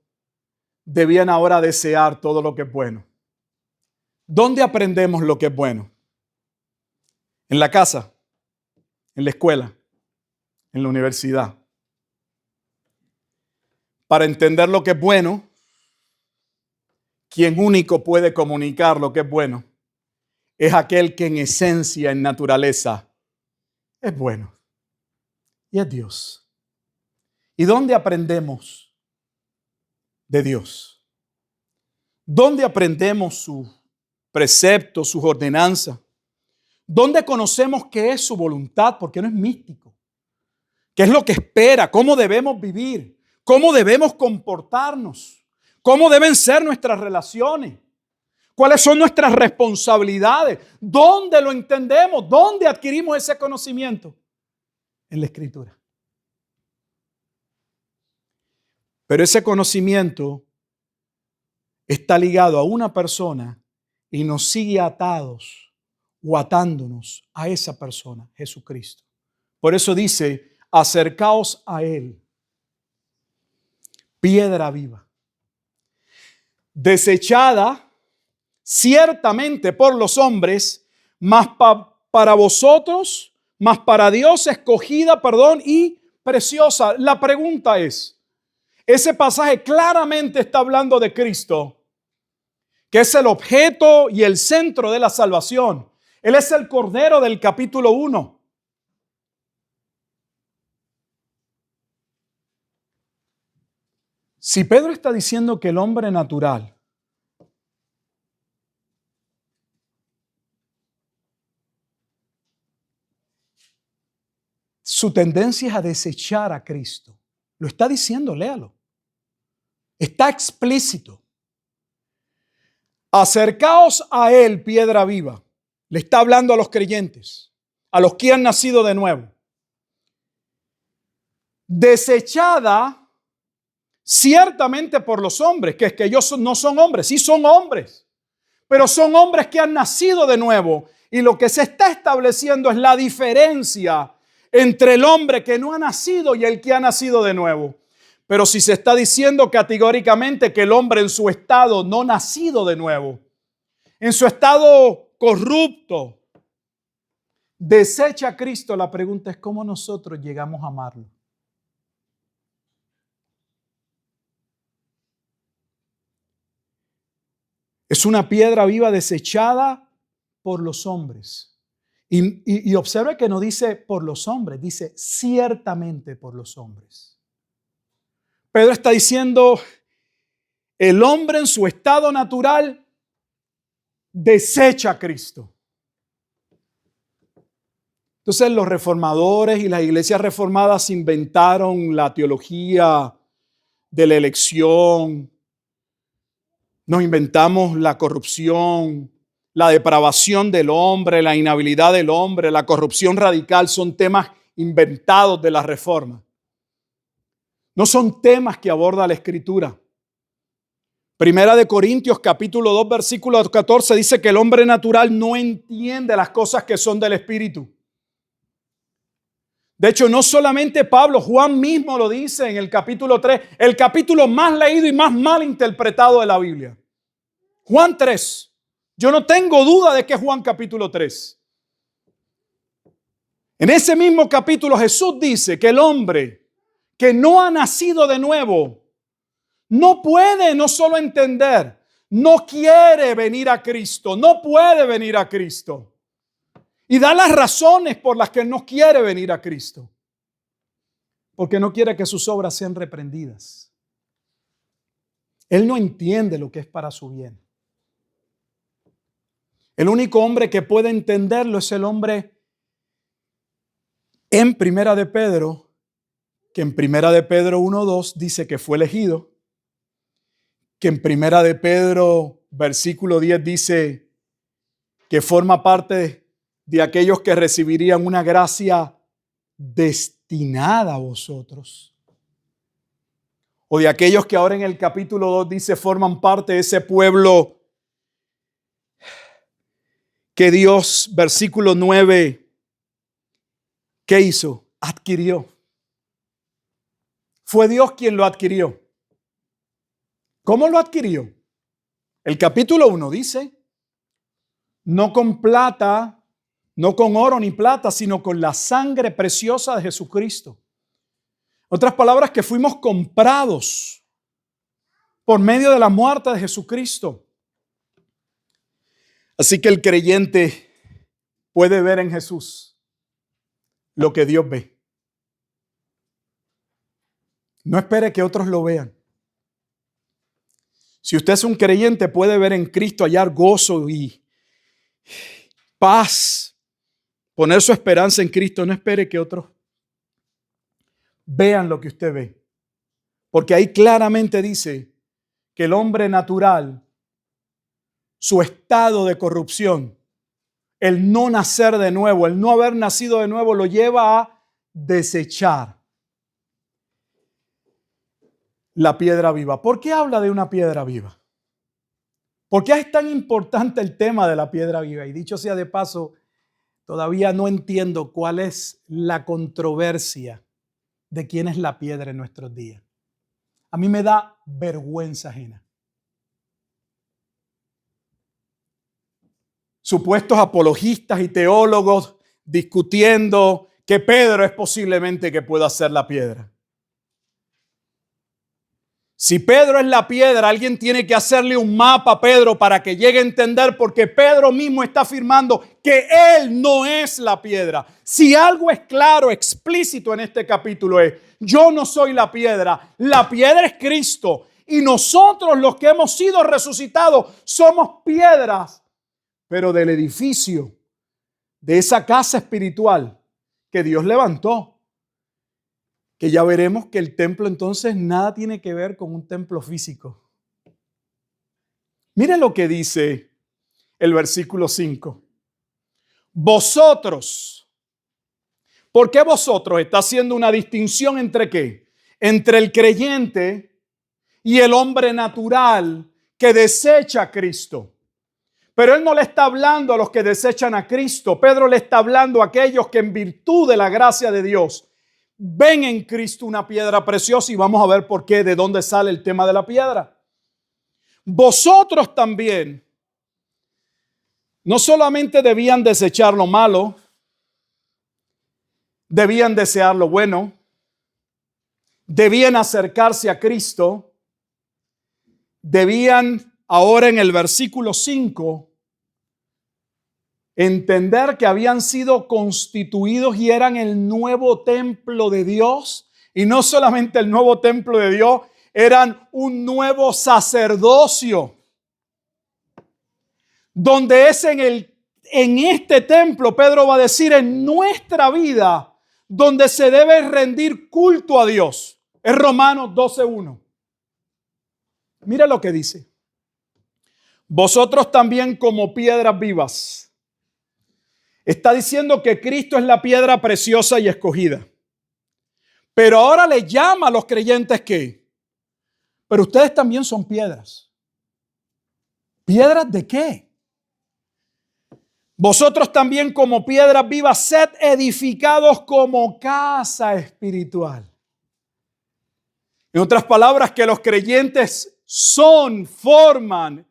debían ahora desear todo lo que es bueno. ¿Dónde aprendemos lo que es bueno? En la casa, en la escuela, en la universidad. Para entender lo que es bueno, quien único puede comunicar lo que es bueno es aquel que en esencia, en naturaleza, es bueno. Y es Dios. ¿Y dónde aprendemos de Dios? ¿Dónde aprendemos sus preceptos, sus ordenanzas? ¿Dónde conocemos qué es su voluntad? Porque no es místico. ¿Qué es lo que espera? ¿Cómo debemos vivir? ¿Cómo debemos comportarnos? ¿Cómo deben ser nuestras relaciones? ¿Cuáles son nuestras responsabilidades? ¿Dónde lo entendemos? ¿Dónde adquirimos ese conocimiento? En la Escritura. Pero ese conocimiento está ligado a una persona y nos sigue atados o atándonos a esa persona, Jesucristo. Por eso dice, acercaos a Él, piedra viva, desechada ciertamente por los hombres, mas para vosotros, mas para Dios escogida, y preciosa. La pregunta es, ese pasaje claramente está hablando de Cristo, que es el objeto y el centro de la salvación. Él es el Cordero del capítulo 1. Si Pedro está diciendo que el hombre natural su tendencia es a desechar a Cristo, lo está diciendo, léalo. Está explícito. Acercaos a Él, piedra viva. Le está hablando a los creyentes, a los que han nacido de nuevo. Desechada ciertamente por los hombres, que es que ellos no son hombres, sí son hombres, pero son hombres que han nacido de nuevo. Y lo que se está estableciendo es la diferencia entre el hombre que no ha nacido y el que ha nacido de nuevo. Pero si se está diciendo categóricamente que el hombre en su estado no nacido de nuevo, en su estado corrupto, desecha a Cristo, la pregunta es cómo nosotros llegamos a amarlo. Es una piedra viva desechada por los hombres. Y observe que no dice por los hombres, dice ciertamente por los hombres. Pedro está diciendo, el hombre en su estado natural desecha a Cristo. Entonces los reformadores y las iglesias reformadas inventaron la teología de la elección. Nos inventamos la corrupción, la depravación del hombre, la inhabilidad del hombre, la corrupción radical. Son temas inventados de la reforma. No son temas que aborda la Escritura. Primera de Corintios capítulo 2 versículo 14 dice que el hombre natural no entiende las cosas que son del Espíritu. De hecho, no solamente Pablo, Juan mismo lo dice en el capítulo 3, el capítulo más leído y más mal interpretado de la Biblia. Juan 3. Yo no tengo duda de que es Juan capítulo 3. En ese mismo capítulo Jesús dice que el hombre que no ha nacido de nuevo no puede no solo entender, no quiere venir a Cristo, no puede venir a Cristo. Y da las razones por las que no quiere venir a Cristo. Porque no quiere que sus obras sean reprendidas. Él no entiende lo que es para su bien. El único hombre que puede entenderlo es el hombre en Primera de Pedro, que en Primera de Pedro 1:2 dice que fue elegido, que en Primera de Pedro versículo 10 dice que forma parte de aquellos que recibirían una gracia destinada a vosotros. O de aquellos que ahora en el capítulo 2 dice forman parte de ese pueblo que Dios, versículo 9, ¿qué hizo? Adquirió. Fue Dios quien lo adquirió. ¿Cómo lo adquirió? El capítulo 1 dice, no con plata, no con oro ni plata, sino con la sangre preciosa de Jesucristo. Otras palabras, que fuimos comprados por medio de la muerte de Jesucristo. Así que el creyente puede ver en Jesús lo que Dios ve. No espere que otros lo vean. Si usted es un creyente, puede ver en Cristo, hallar gozo y paz. Poner su esperanza en Cristo. No espere que otros vean lo que usted ve. Porque ahí claramente dice que el hombre natural, su estado de corrupción, el no nacer de nuevo, el no haber nacido de nuevo, lo lleva a desechar la piedra viva. ¿Por qué habla de una piedra viva? ¿Por qué es tan importante el tema de la piedra viva? Y dicho sea de paso, todavía no entiendo cuál es la controversia de quién es la piedra en nuestros días. A mí me da vergüenza ajena. Supuestos apologistas y teólogos discutiendo que Pedro es posiblemente que pueda ser la piedra. Si Pedro es la piedra, alguien tiene que hacerle un mapa a Pedro para que llegue a entender, porque Pedro mismo está afirmando que él no es la piedra. Si algo es claro, explícito en este capítulo es, yo no soy la piedra es Cristo. Y nosotros los que hemos sido resucitados somos piedras, pero del edificio, de esa casa espiritual que Dios levantó. Que ya veremos que el templo entonces nada tiene que ver con un templo físico. Miren lo que dice el versículo 5. Vosotros. ¿Por qué vosotros? Está haciendo una distinción entre ¿qué? Entre el creyente y el hombre natural que desecha a Cristo. Pero él no le está hablando a los que desechan a Cristo. Pedro le está hablando a aquellos que en virtud de la gracia de Dios ven en Cristo una piedra preciosa, y vamos a ver por qué, de dónde sale el tema de la piedra. Vosotros también no solamente debían desechar lo malo, debían desear lo bueno, debían acercarse a Cristo, debían ahora en el versículo 5 entender que habían sido constituidos y eran el nuevo templo de Dios. Y no solamente el nuevo templo de Dios, eran un nuevo sacerdocio. Donde es en este templo, Pedro va a decir, en nuestra vida, donde se debe rendir culto a Dios. Es Romanos 12:1. Mira lo que dice. Vosotros también como piedras vivas. Está diciendo que Cristo es la piedra preciosa y escogida. Pero ahora le llama a los creyentes que, pero ustedes también son piedras. ¿Piedras de qué? Vosotros también como piedras vivas, sed edificados como casa espiritual. En otras palabras, que los creyentes forman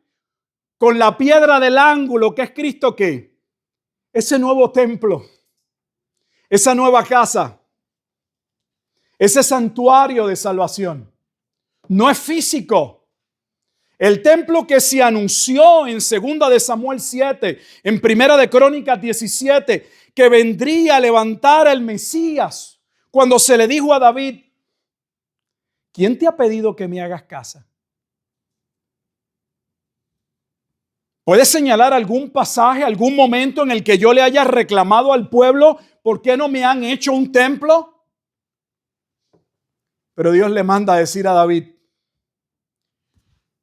con la piedra del ángulo, que es Cristo, ¿qué? Ese nuevo templo, esa nueva casa, ese santuario de salvación. No es físico. El templo que se anunció en 2 de Samuel 7, en 1 de Crónicas 17, que vendría a levantar el Mesías, cuando se le dijo a David, ¿quién te ha pedido que me hagas casa? ¿Puedes señalar algún pasaje, algún momento en el que yo le haya reclamado al pueblo, ¿por qué no me han hecho un templo? Pero Dios le manda a decir a David,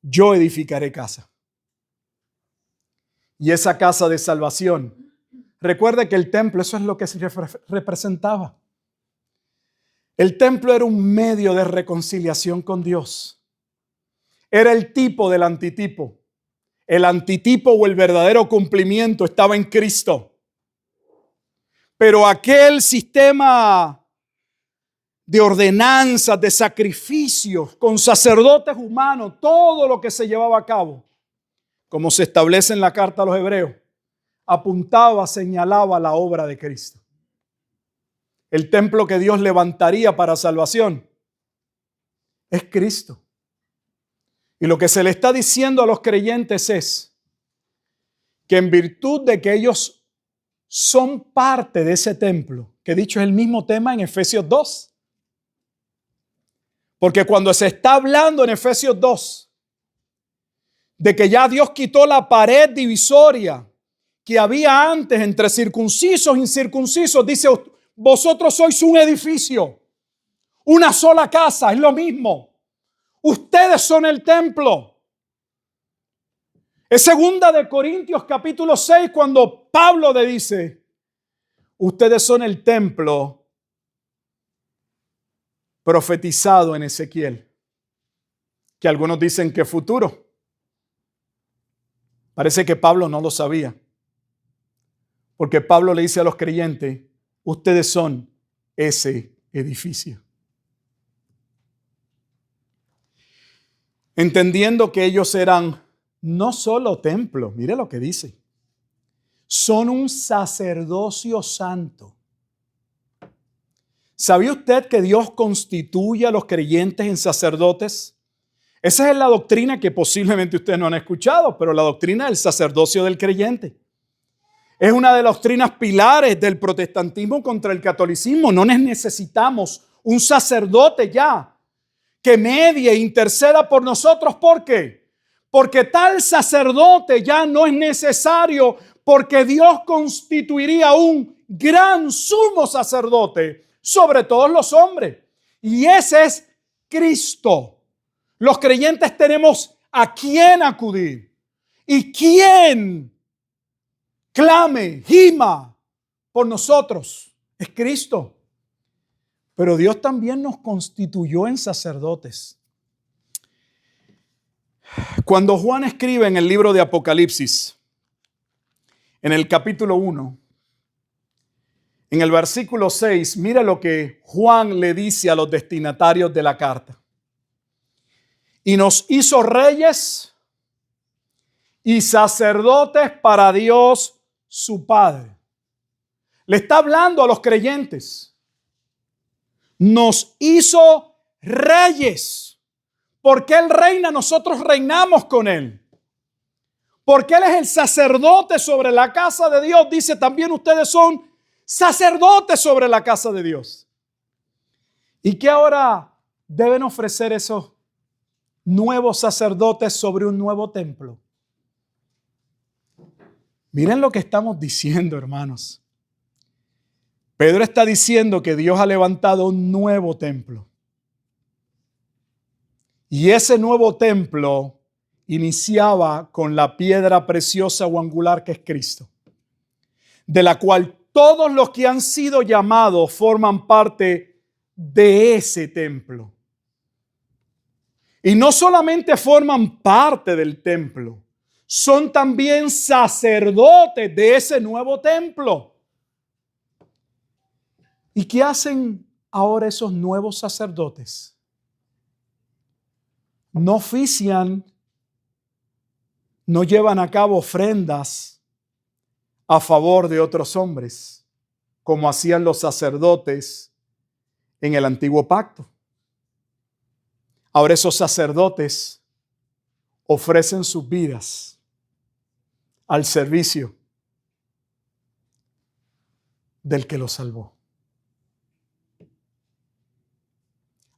yo edificaré casa. Y esa casa de salvación, recuerde que el templo, eso es lo que se representaba. El templo era un medio de reconciliación con Dios. Era el tipo del antitipo. El antitipo o el verdadero cumplimiento estaba en Cristo. Pero aquel sistema de ordenanzas, de sacrificios, con sacerdotes humanos, todo lo que se llevaba a cabo, como se establece en la carta a los Hebreos, apuntaba, señalaba la obra de Cristo. El templo que Dios levantaría para salvación es Cristo. Y lo que se le está diciendo a los creyentes es que en virtud de que ellos son parte de ese templo, que dicho es el mismo tema en Efesios 2. Porque cuando se está hablando en Efesios 2 de que ya Dios quitó la pared divisoria que había antes entre circuncisos e incircuncisos, dice, vosotros sois un edificio, una sola casa, es lo mismo. Ustedes son el templo. Es 2 de Corintios capítulo 6 cuando Pablo le dice, ustedes son el templo profetizado en Ezequiel, que algunos dicen que futuro. Parece que Pablo no lo sabía, porque Pablo le dice a los creyentes, ustedes son ese edificio. Entendiendo que ellos eran no solo templo, mire lo que dice, son un sacerdocio santo. ¿Sabía usted que Dios constituye a los creyentes en sacerdotes? Esa es la doctrina que posiblemente ustedes no han escuchado, pero la doctrina del sacerdocio del creyente. Es una de las doctrinas pilares del protestantismo contra el catolicismo. No necesitamos un sacerdote ya que medie e interceda por nosotros. ¿Por qué? Porque tal sacerdote ya no es necesario, porque Dios constituiría un gran sumo sacerdote sobre todos los hombres. Y ese es Cristo. Los creyentes tenemos a quién acudir y quién clame, gima por nosotros. Es Cristo. Pero Dios también nos constituyó en sacerdotes. Cuando Juan escribe en el libro de Apocalipsis, en el capítulo 1, en el versículo 6, mira lo que Juan le dice a los destinatarios de la carta. Y nos hizo reyes y sacerdotes para Dios su Padre. Le está hablando a los creyentes. nos hizo reyes. Porque Él reina, nosotros reinamos con Él. Porque Él es el sacerdote sobre la casa de Dios. Dice también ustedes son sacerdotes sobre la casa de Dios. ¿Y qué ahora deben ofrecer esos nuevos sacerdotes sobre un nuevo templo? Miren lo que estamos diciendo, hermanos. Pedro está diciendo que Dios ha levantado un nuevo templo. Y ese nuevo templo iniciaba con la piedra preciosa o angular que es Cristo, de la cual todos los que han sido llamados forman parte de ese templo. Y no solamente forman parte del templo, son también sacerdotes de ese nuevo templo. ¿Y qué hacen ahora esos nuevos sacerdotes? No ofician, no llevan a cabo ofrendas a favor de otros hombres, como hacían los sacerdotes en el antiguo pacto. Ahora esos sacerdotes ofrecen sus vidas al servicio del que los salvó.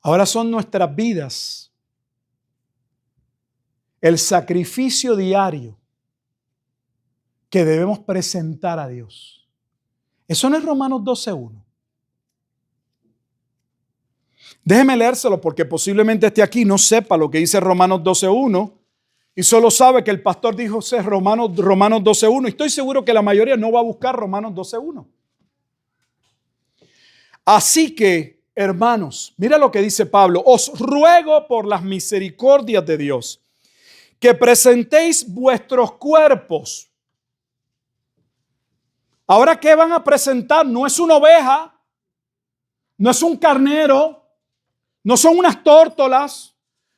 Ahora son nuestras vidas el sacrificio diario que debemos presentar a Dios. Eso no es Romanos 12:1. Déjeme leérselo porque posiblemente esté aquí, no sepa lo que dice Romanos 12:1 y solo sabe que el pastor dijo Romanos 12:1 y estoy seguro que la mayoría no va a buscar Romanos 12:1. Así que, hermanos, mira lo que dice Pablo: os ruego por las misericordias de Dios que presentéis vuestros cuerpos. Ahora, ¿qué van a presentar? No es una oveja, no es un carnero, no son unas tórtolas,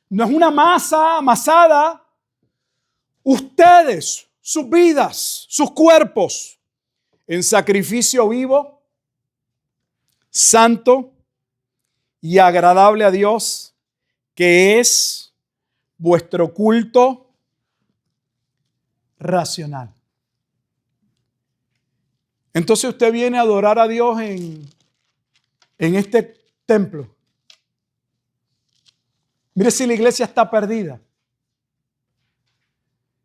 no es una masa amasada. Ustedes, sus vidas, sus cuerpos, en sacrificio vivo, santo y agradable a Dios, que es vuestro culto racional. Entonces usted viene a adorar a Dios en este templo. Mire si la iglesia está perdida.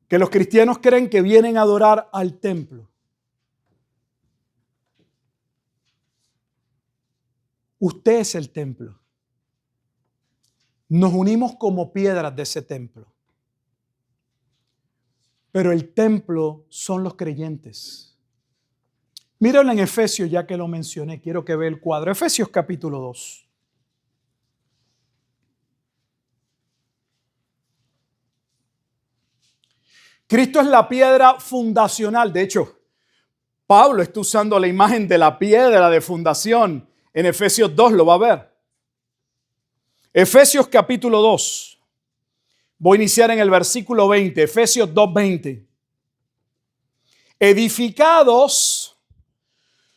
Que los cristianos creen que vienen a adorar al templo. Usted es el templo. Nos unimos como piedras de ese templo. Pero el templo son los creyentes. Mírenlo en Efesios, ya que lo mencioné. Quiero que vea el cuadro. Efesios capítulo 2. Cristo es la piedra fundacional. De hecho, Pablo está usando la imagen de la piedra de fundación. En Efesios 2 lo va a ver. Efesios capítulo 2. Voy a iniciar en el versículo 20. Efesios 2:20. Edificados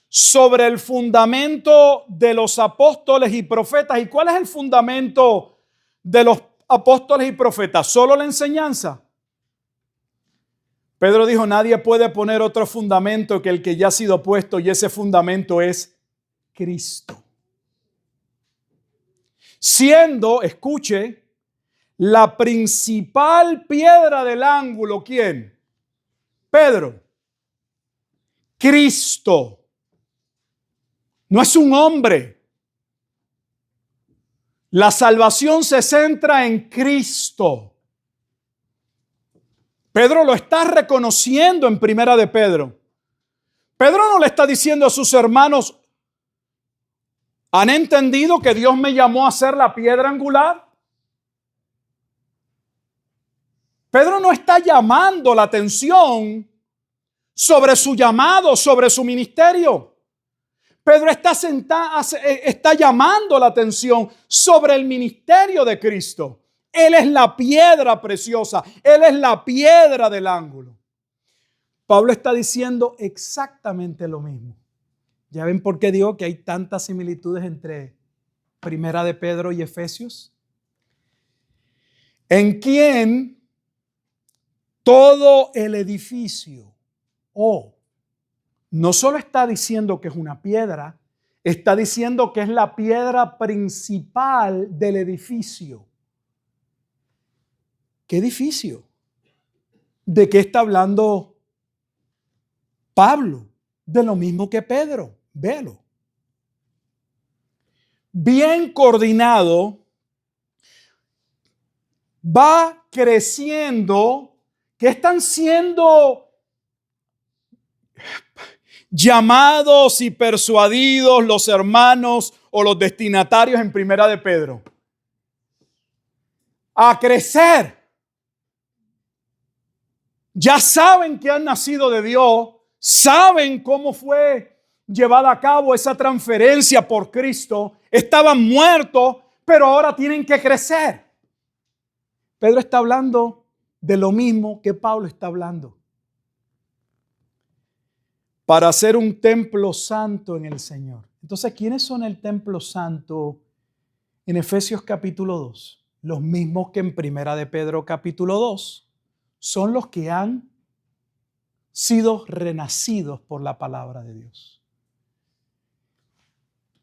sobre el fundamento de los apóstoles y profetas. ¿Y cuál es el fundamento de los apóstoles y profetas? ¿Solo la enseñanza? Pedro dijo, nadie puede poner otro fundamento que el que ya ha sido puesto, y ese fundamento es Cristo. Siendo, escuche, la principal piedra del ángulo, ¿quién? Pedro. Cristo. No es un hombre. La salvación se centra en Cristo. Pedro lo está reconociendo en Primera de Pedro. Pedro no le está diciendo a sus hermanos, ¿han entendido que Dios me llamó a ser la piedra angular? Pedro no está llamando la atención sobre su llamado, sobre su ministerio. Pedro está llamando la atención sobre el ministerio de Cristo. Él es la piedra preciosa. Él es la piedra del ángulo. Pablo está diciendo exactamente lo mismo. Ya ven por qué digo que hay tantas similitudes entre Primera de Pedro y Efesios, en quien todo el edificio, no solo está diciendo que es una piedra, está diciendo que es la piedra principal del edificio. ¿Qué edificio? ¿De qué está hablando Pablo? De lo mismo que Pedro. Véalo. Bien coordinado, va creciendo, que están siendo llamados y persuadidos los hermanos o los destinatarios en Primera de Pedro a crecer. Ya saben que han nacido de Dios, saben cómo fue llevada a cabo esa transferencia por Cristo, estaban muertos, pero ahora tienen que crecer. Pedro está hablando de lo mismo que Pablo está hablando. Para hacer un templo santo en el Señor. Entonces, ¿quiénes son el templo santo en Efesios capítulo 2? Los mismos que en Primera de Pedro capítulo 2. Son los que han sido renacidos por la palabra de Dios.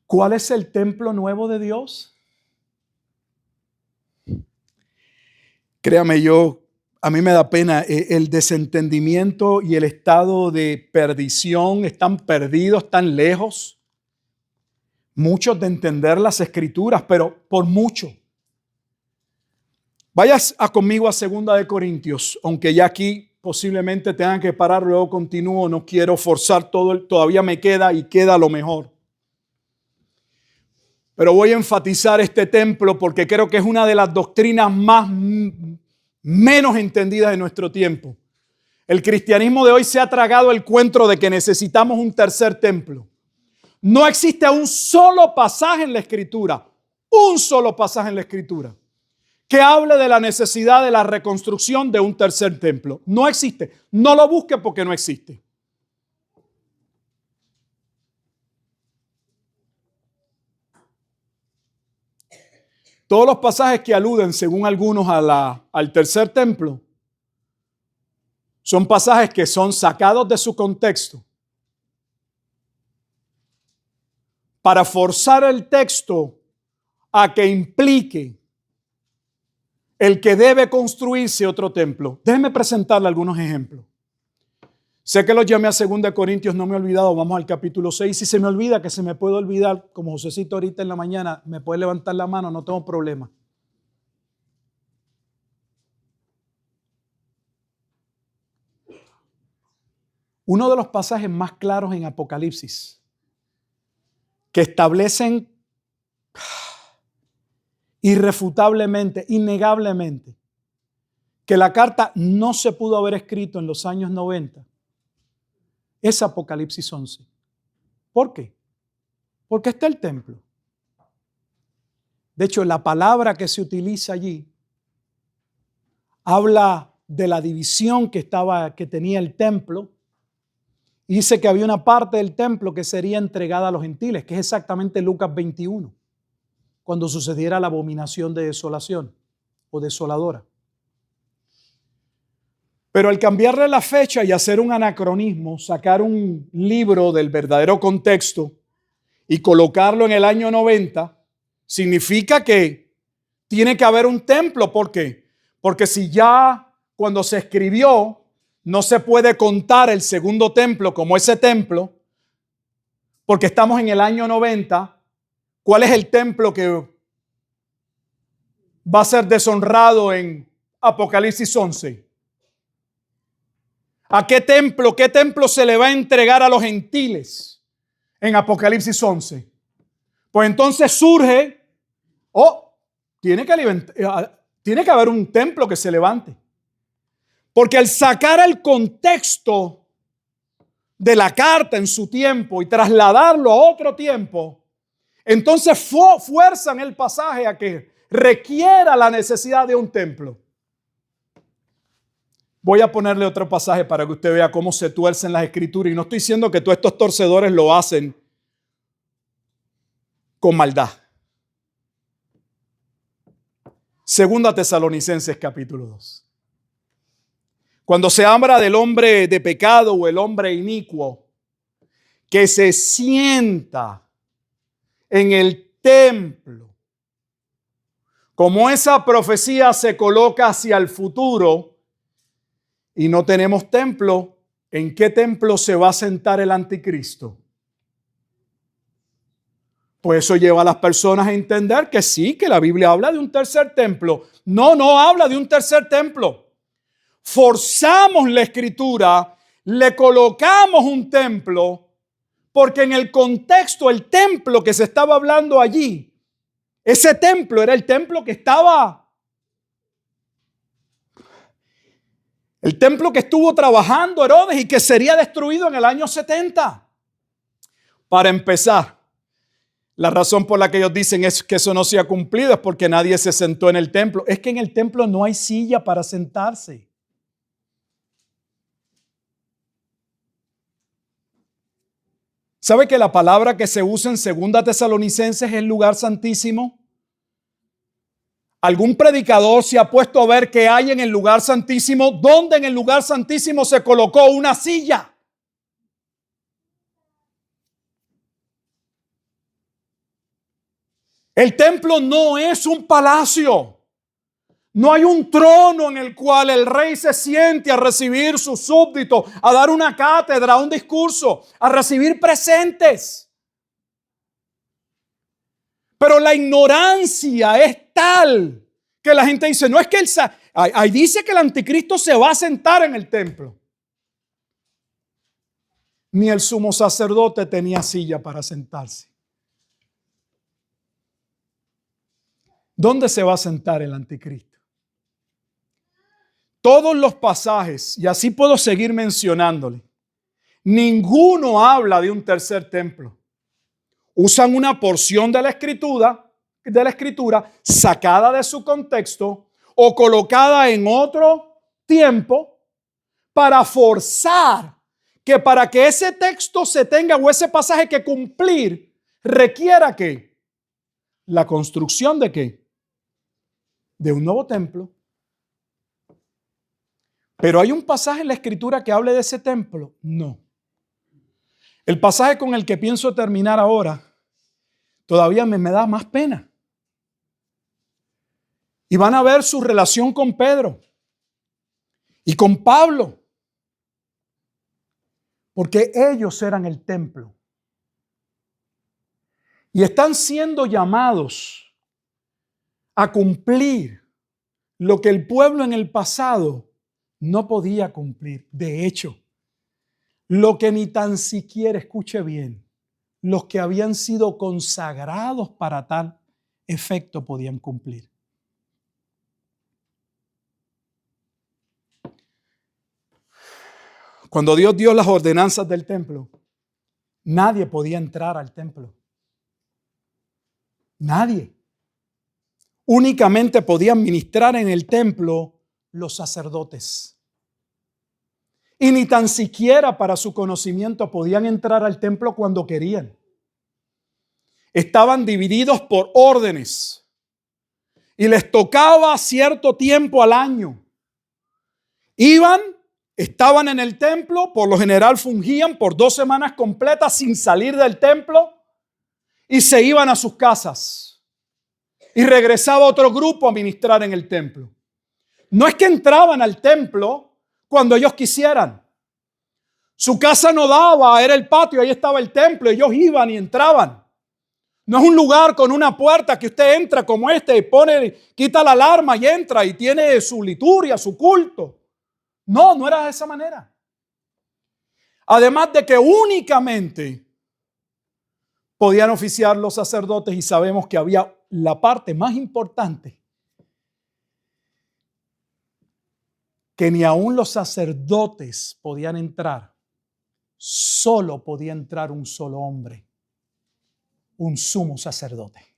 ¿Cuál es el templo nuevo de Dios? Créame, a mí me da pena el desentendimiento y el estado de perdición. Están perdidos, están lejos. Muchos de entender las escrituras, pero por mucho. Vayas conmigo a 2 de Corintios, aunque ya aquí posiblemente tengan que parar, luego continúo, no quiero forzar todo, todavía me queda y queda lo mejor. Pero voy a enfatizar este templo porque creo que es una de las doctrinas menos entendidas de nuestro tiempo. El cristianismo de hoy se ha tragado el cuento de que necesitamos un tercer templo. No existe un solo pasaje en la Escritura, que hable de la necesidad de la reconstrucción de un tercer templo. No existe. No lo busque porque no existe. Todos los pasajes que aluden, según algunos, al tercer templo, son pasajes que son sacados de su contexto para forzar el texto a que implique el que debe construirse otro templo. Déjenme presentarle algunos ejemplos. Sé que los llamé a 2 Corintios, no me he olvidado, vamos al capítulo 6. Si se me olvida, que se me puede olvidar, como Josecito ahorita en la mañana, me puede levantar la mano, no tengo problema. Uno de los pasajes más claros en Apocalipsis, que establecen irrefutablemente, innegablemente, que la carta no se pudo haber escrito en los años 90, es Apocalipsis 11. ¿Por qué? Porque está el templo. De hecho, la palabra que se utiliza allí habla de la división que tenía el templo, y dice que había una parte del templo que sería entregada a los gentiles, que es exactamente Lucas 21. Cuando sucediera la abominación de desolación o desoladora. Pero al cambiarle la fecha y hacer un anacronismo, sacar un libro del verdadero contexto y colocarlo en el año 90, significa que tiene que haber un templo. ¿Por qué? Porque si ya cuando se escribió no se puede contar el segundo templo como ese templo, porque estamos en el año 90, ¿cuál es el templo que va a ser deshonrado en Apocalipsis 11? ¿A qué templo se le va a entregar a los gentiles en Apocalipsis 11? Pues entonces surge, tiene que haber un templo que se levante. Porque al sacar el contexto de la carta en su tiempo y trasladarlo a otro tiempo, entonces fuerzan el pasaje a que requiera la necesidad de un templo. Voy a ponerle otro pasaje para que usted vea cómo se tuercen las escrituras. Y no estoy diciendo que todos estos torcedores lo hacen con maldad. Segunda Tesalonicenses capítulo 2. Cuando se habla del hombre de pecado o el hombre inicuo que se sienta en el templo, como esa profecía se coloca hacia el futuro y no tenemos templo, ¿en qué templo se va a sentar el anticristo? Pues eso lleva a las personas a entender que sí, que la Biblia habla de un tercer templo. No, no habla de un tercer templo. Forzamos la escritura, le colocamos un templo, porque en el contexto, el templo que se estaba hablando allí, ese templo era el templo que estaba, el templo que estuvo trabajando Herodes y que sería destruido en el año 70. Para empezar, la razón por la que ellos dicen es que eso no se ha cumplido es porque nadie se sentó en el templo. Es que en el templo no hay silla para sentarse. ¿Sabe que la palabra que se usa en Segunda Tesalonicenses es el lugar santísimo? ¿Algún predicador se ha puesto a ver qué hay en el lugar santísimo? ¿Dónde en el lugar santísimo se colocó una silla? El templo no es un palacio. No hay un trono en el cual el rey se siente a recibir sus súbditos, a dar una cátedra, un discurso, a recibir presentes. Pero la ignorancia es tal que la gente dice, no es que ahí dice que el anticristo se va a sentar en el templo. Ni el sumo sacerdote tenía silla para sentarse. ¿Dónde se va a sentar el anticristo? Todos los pasajes, y así puedo seguir mencionándole, ninguno habla de un tercer templo. Usan una porción de la escritura sacada de su contexto o colocada en otro tiempo para forzar que para que ese texto se tenga o ese pasaje que cumplir requiera que la construcción de qué? De un nuevo templo. Pero ¿hay un pasaje en la escritura que hable de ese templo? No. El pasaje con el que pienso terminar ahora todavía me da más pena. Y van a ver su relación con Pedro y con Pablo, porque ellos eran el templo. Y están siendo llamados a cumplir lo que el pueblo en el pasado no podía cumplir. De hecho, lo que ni tan siquiera, escuche bien, los que habían sido consagrados para tal efecto podían cumplir. Cuando Dios dio las ordenanzas del templo, nadie podía entrar al templo. Nadie. Únicamente podían ministrar en el templo los sacerdotes. Y ni tan siquiera para su conocimiento podían entrar al templo cuando querían. Estaban divididos por órdenes y les tocaba cierto tiempo al año. Iban, estaban en el templo, por lo general fungían por 2 semanas completas sin salir del templo y se iban a sus casas. Y regresaba otro grupo a ministrar en el templo. No es que entraban al templo cuando ellos quisieran. Su casa no daba, era el patio, ahí estaba el templo, ellos iban y entraban. No es un lugar con una puerta que usted entra como este y quita la alarma y entra y tiene su liturgia, su culto. No, no era de esa manera. Además de que únicamente podían oficiar los sacerdotes y sabemos que había la parte más importante, que ni aún los sacerdotes podían entrar. Solo podía entrar un solo hombre, un sumo sacerdote.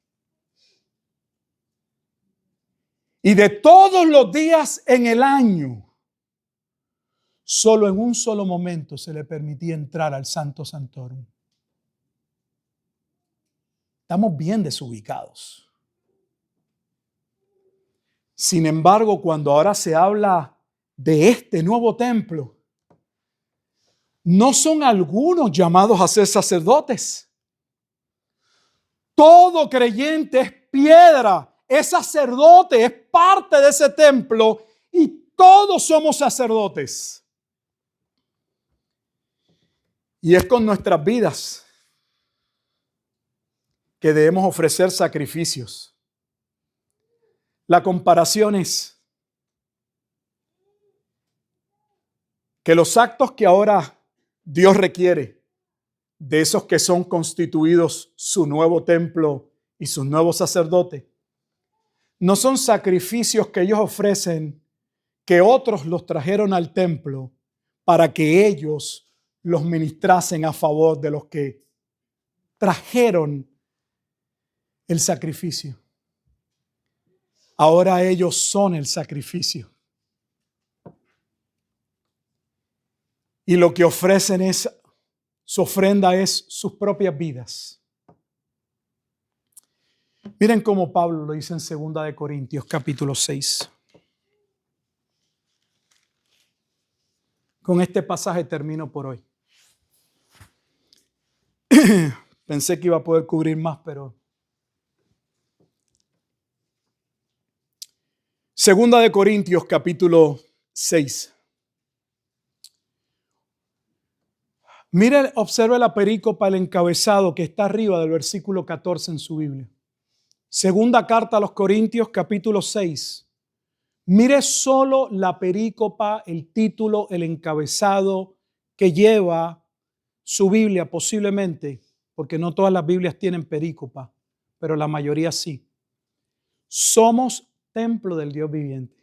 Y de todos los días en el año, solo en un solo momento se le permitía entrar al Santo Santorum. Estamos bien desubicados. Sin embargo, cuando ahora se habla de este nuevo templo, no son algunos llamados a ser sacerdotes. Todo creyente es piedra, es sacerdote, es parte de ese templo y todos somos sacerdotes. Y es con nuestras vidas que debemos ofrecer sacrificios. La comparación es que los actos que ahora Dios requiere de esos que son constituidos su nuevo templo y sus nuevos sacerdotes, no son sacrificios que ellos ofrecen, que otros los trajeron al templo para que ellos los ministrasen a favor de los que trajeron el sacrificio. Ahora ellos son el sacrificio. Y lo que ofrecen es, su ofrenda es sus propias vidas. Miren cómo Pablo lo dice en 2 de Corintios capítulo 6. Con este pasaje termino por hoy. Pensé que iba a poder cubrir más, pero... 2 de Corintios capítulo 6. Mire, observe la perícopa, el encabezado que está arriba del versículo 14 en su Biblia. Segunda carta a los Corintios capítulo 6. Mire solo la perícopa, el título, el encabezado que lleva su Biblia posiblemente, porque no todas las Biblias tienen perícopa, pero la mayoría sí. Somos templo del Dios viviente.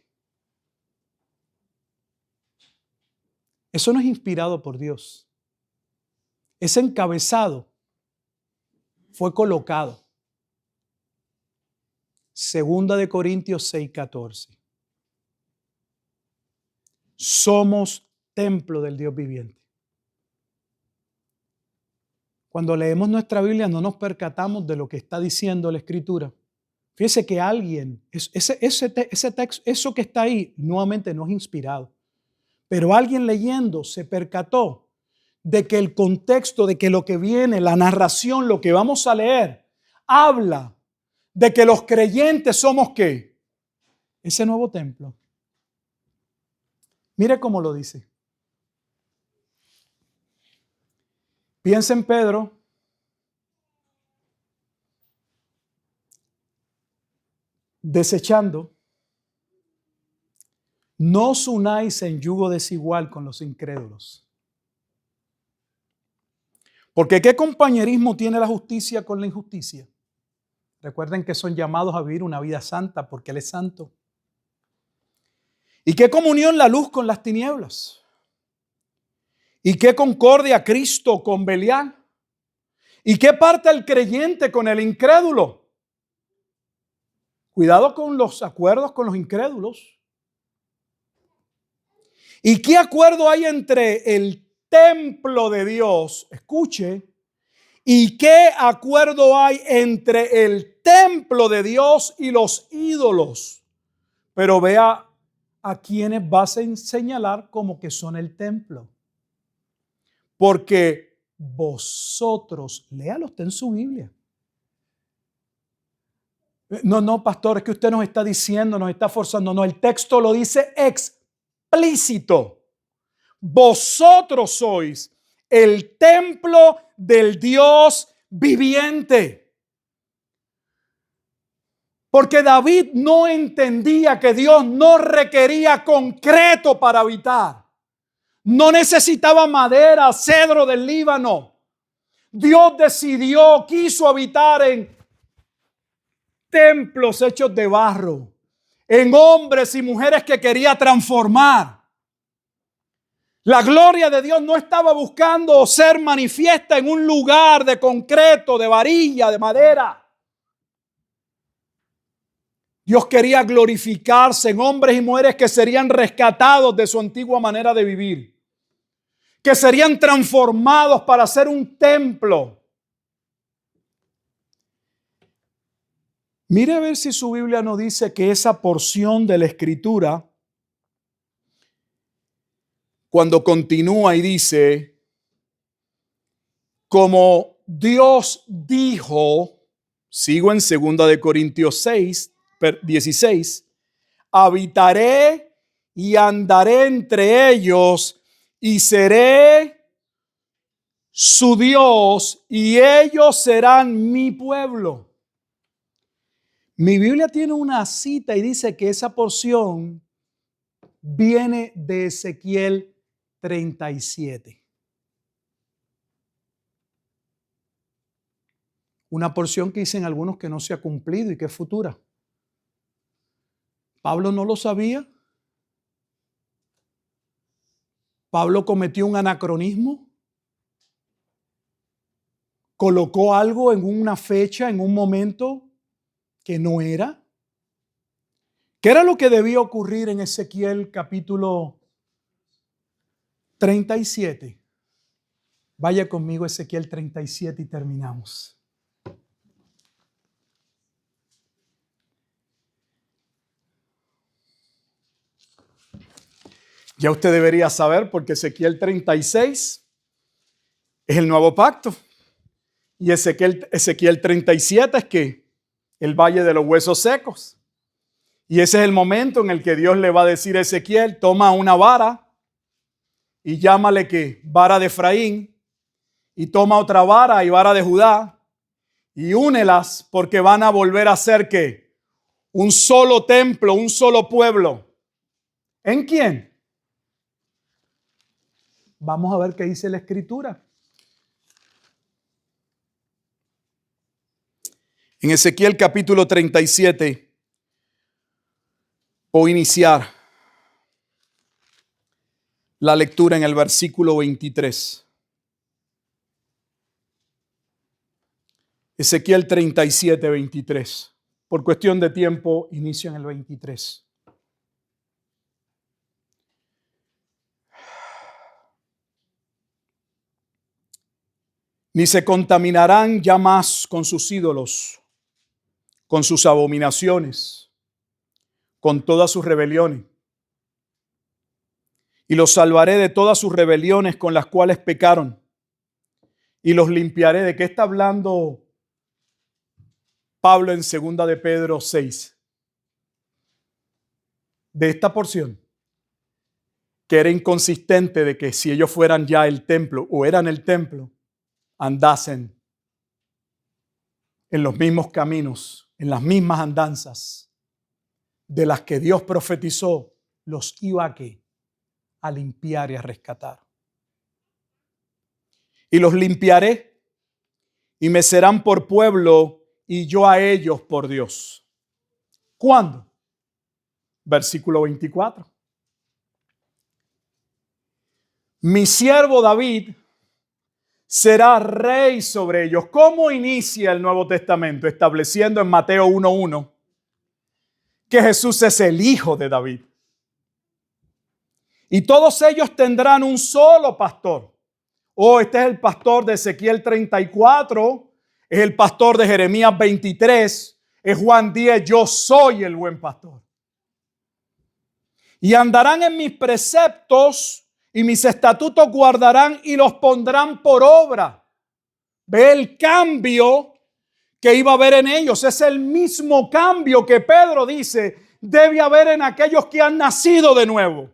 Eso no es inspirado por Dios. Ese encabezado fue colocado. 2 de Corintios 6:14. Somos templo del Dios viviente. Cuando leemos nuestra Biblia no nos percatamos de lo que está diciendo la Escritura. Fíjese que alguien, ese texto, eso que está ahí, nuevamente no es inspirado. Pero alguien leyendo se percató de que el contexto, de que lo que viene, la narración, lo que vamos a leer, habla de que los creyentes somos ¿qué? Ese nuevo templo. Mire cómo lo dice. Piensa en Pedro. Desechando, no os unáis en yugo desigual con los incrédulos. Porque ¿qué compañerismo tiene la justicia con la injusticia? Recuerden que son llamados a vivir una vida santa porque Él es santo. ¿Y qué comunión la luz con las tinieblas? ¿Y qué concordia Cristo con Belial? ¿Y qué parte el creyente con el incrédulo? Cuidado con los acuerdos con los incrédulos. ¿Y qué acuerdo hay entre el templo de Dios? Escuche. ¿Y qué acuerdo hay entre el templo de Dios y los ídolos? Pero vea a quienes vas a señalar como que son el templo. Porque vosotros, léalo usted en su Biblia. No, pastor, es que usted nos está diciendo, nos está forzando. No, el texto lo dice explícito. Vosotros sois el templo del Dios viviente. Porque David no entendía que Dios no requería concreto para habitar. No necesitaba madera, cedro del Líbano. Dios decidió, quiso habitar en templos hechos de barro, en hombres y mujeres que quería transformar. La gloria de Dios no estaba buscando ser manifiesta en un lugar de concreto, de varilla, de madera. Dios quería glorificarse en hombres y mujeres que serían rescatados de su antigua manera de vivir, que serían transformados para ser un templo. Mire a ver si su Biblia no dice que esa porción de la Escritura, cuando continúa y dice, como Dios dijo, sigo en 2 Corintios 16, habitaré y andaré entre ellos y seré su Dios y ellos serán mi pueblo. Mi Biblia tiene una cita y dice que esa porción viene de Ezequiel 37. Una porción que dicen algunos que no se ha cumplido y que es futura. Pablo no lo sabía. Pablo cometió un anacronismo. Colocó algo en una fecha, en un momento que no era. ¿Qué era lo que debía ocurrir en Ezequiel capítulo 37? Vaya conmigo a Ezequiel 37 y terminamos. Ya usted debería saber porque Ezequiel 36 es el nuevo pacto. Y Ezequiel 37 es que el valle de los huesos secos. Y ese es el momento en el que Dios le va a decir a Ezequiel, toma una vara y llámale que vara de Efraín, y toma otra vara y vara de Judá y únelas porque van a volver a ser ¿qué? Un solo templo, un solo pueblo. ¿En quién? Vamos a ver qué dice la Escritura. En Ezequiel capítulo 37 voy a iniciar la lectura en el versículo 23. Ezequiel 37, 23. Por cuestión de tiempo, inicio en el 23. Ni se contaminarán ya más con sus ídolos, con sus abominaciones, con todas sus rebeliones. Y los salvaré de todas sus rebeliones con las cuales pecaron. Y los limpiaré. ¿De qué está hablando Pablo en 2 de Pedro 6? De esta porción, que era inconsistente de que si ellos fueran ya el templo o eran el templo, andasen en los mismos caminos, en las mismas andanzas de las que Dios profetizó, los iba a limpiar y a rescatar. Y los limpiaré y me serán por pueblo y yo a ellos por Dios. ¿Cuándo? Versículo 24. Mi siervo David será rey sobre ellos. ¿Cómo inicia el Nuevo Testamento? Estableciendo en Mateo 1:1 que Jesús es el hijo de David. Y todos ellos tendrán un solo pastor. Este es el pastor de Ezequiel 34, es el pastor de Jeremías 23, es Juan 10, yo soy el buen pastor. Y andarán en mis preceptos y mis estatutos guardarán y los pondrán por obra. Ve el cambio que iba a haber en ellos. Es el mismo cambio que Pedro dice debe haber en aquellos que han nacido de nuevo.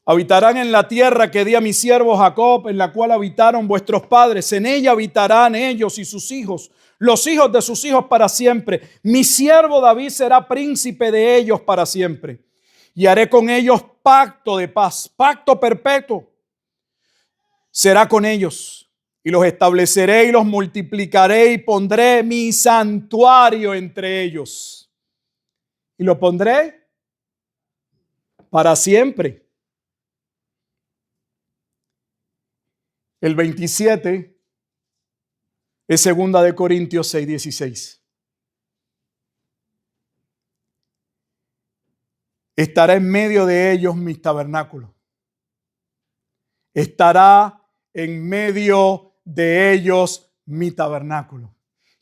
Habitarán en la tierra que di a mi siervo Jacob, en la cual habitaron vuestros padres. En ella habitarán ellos y sus hijos, los hijos de sus hijos para siempre. Mi siervo David será príncipe de ellos para siempre. Y haré con ellos pacto de paz, pacto perpetuo. Será con ellos y los estableceré y los multiplicaré y pondré mi santuario entre ellos. Y lo pondré para siempre. El 27 es 2 Corintios 6:16. Estará en medio de ellos mi tabernáculo. Estará en medio de ellos mi tabernáculo.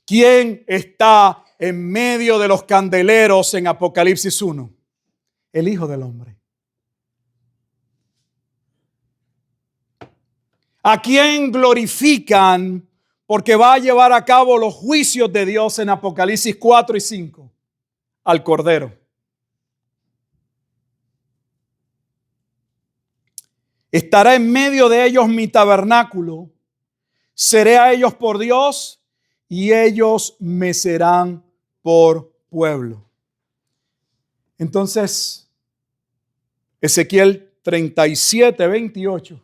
¿Quién está en medio de los candeleros en Apocalipsis 1? El Hijo del Hombre. ¿A quién glorifican porque va a llevar a cabo los juicios de Dios en Apocalipsis 4 y 5? Al Cordero. Estará en medio de ellos mi tabernáculo. Seré a ellos por Dios y ellos me serán por pueblo. Entonces, Ezequiel 37, 28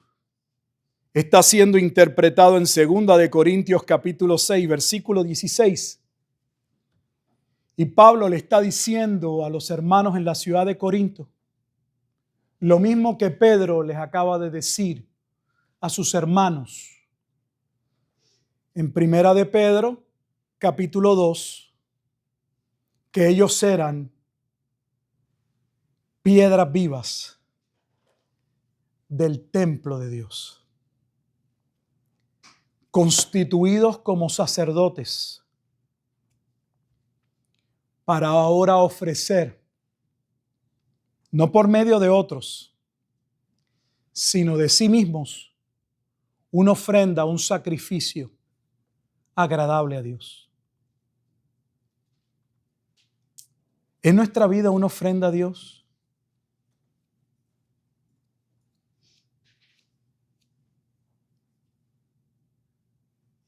está siendo interpretado en 2 de Corintios capítulo 6, versículo 16. Y Pablo le está diciendo a los hermanos en la ciudad de Corinto lo mismo que Pedro les acaba de decir a sus hermanos en 1 de Pedro capítulo 2, que ellos eran piedras vivas del templo de Dios, constituidos como sacerdotes para ahora ofrecer, no por medio de otros, sino de sí mismos, una ofrenda, un sacrificio agradable a Dios. ¿Es nuestra vida una ofrenda a Dios?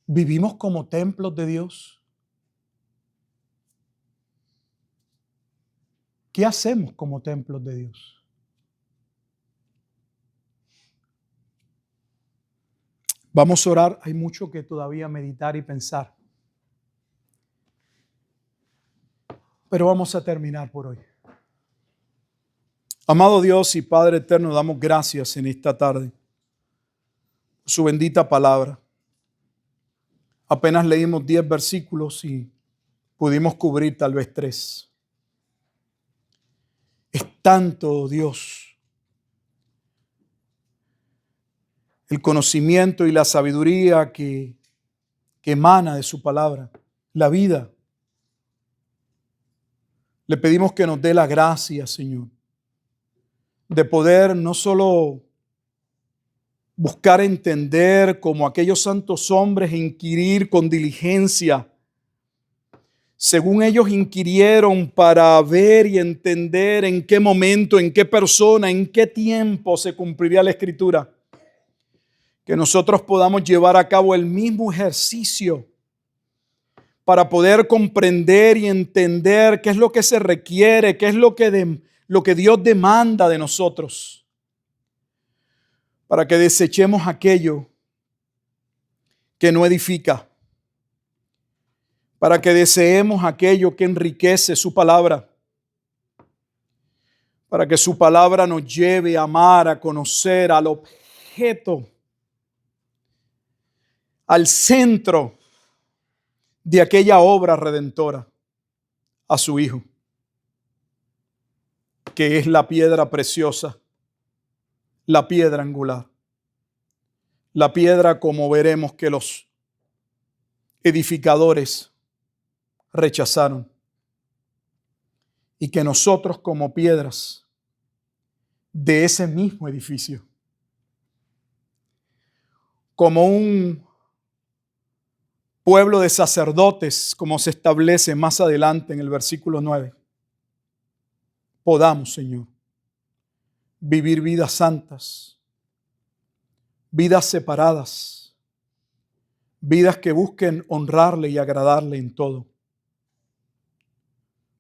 ¿Vivimos como templos de Dios? ¿Qué hacemos como templos de Dios? Vamos a orar, hay mucho que todavía meditar y pensar. Pero vamos a terminar por hoy. Amado Dios y Padre eterno, damos gracias en esta tarde por su bendita palabra. Apenas leímos 10 versículos y pudimos cubrir tal vez 3. Es tanto, Dios, el conocimiento y la sabiduría que emana de su palabra, la vida. Le pedimos que nos dé la gracia, Señor, de poder no solo buscar entender como aquellos santos hombres e inquirir con diligencia, según ellos inquirieron para ver y entender en qué momento, en qué persona, en qué tiempo se cumpliría la Escritura. Que nosotros podamos llevar a cabo el mismo ejercicio para poder comprender y entender qué es lo que se requiere, qué es lo que Dios demanda de nosotros, para que desechemos aquello que no edifica, para que deseemos aquello que enriquece su palabra, para que su palabra nos lleve a amar, a conocer al objeto, al centro de aquella obra redentora, a su Hijo, que es la piedra preciosa, la piedra angular, la piedra como veremos que los edificadores rechazaron y que nosotros como piedras de ese mismo edificio, como un pueblo de sacerdotes, como se establece más adelante en el versículo 9, podamos, Señor, vivir vidas santas, vidas separadas, vidas que busquen honrarle y agradarle en todo.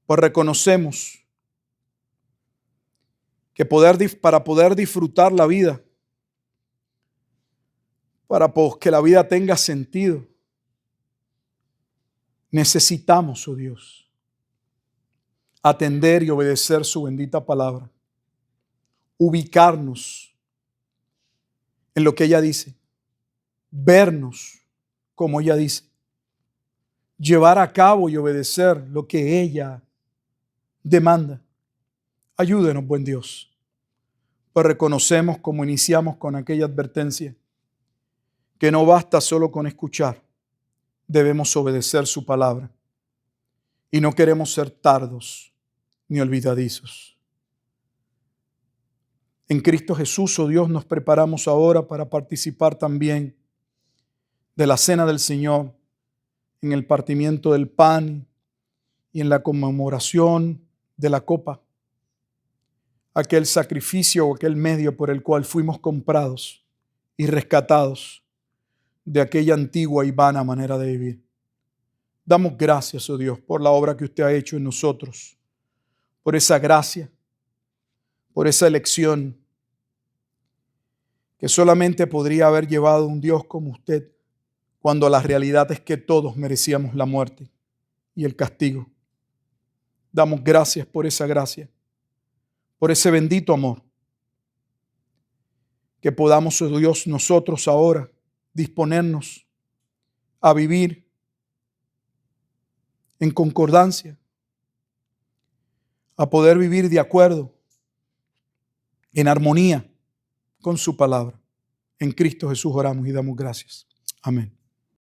Pues reconocemos que para poder disfrutar la vida, para que la vida tenga sentido, necesitamos, oh Dios, atender y obedecer su bendita palabra, ubicarnos en lo que ella dice, vernos como ella dice, llevar a cabo y obedecer lo que ella demanda. Ayúdenos, buen Dios, pues reconocemos, como iniciamos con aquella advertencia, que no basta solo con escuchar, debemos obedecer su palabra. Y no queremos ser tardos ni olvidadizos. En Cristo Jesús, oh Dios, nos preparamos ahora para participar también de la cena del Señor, en el partimiento del pan y en la conmemoración de la copa. Aquel sacrificio o aquel medio por el cual fuimos comprados y rescatados de aquella antigua y vana manera de vivir. Damos gracias, oh Dios, por la obra que usted ha hecho en nosotros, por esa gracia, por esa elección que solamente podría haber llevado un Dios como usted, cuando la realidad es que todos merecíamos la muerte y el castigo. Damos gracias por esa gracia, por ese bendito amor, que podamos, oh Dios, nosotros ahora disponernos a vivir en concordancia, a poder vivir de acuerdo, en armonía con su palabra. En Cristo Jesús oramos y damos gracias. Amén.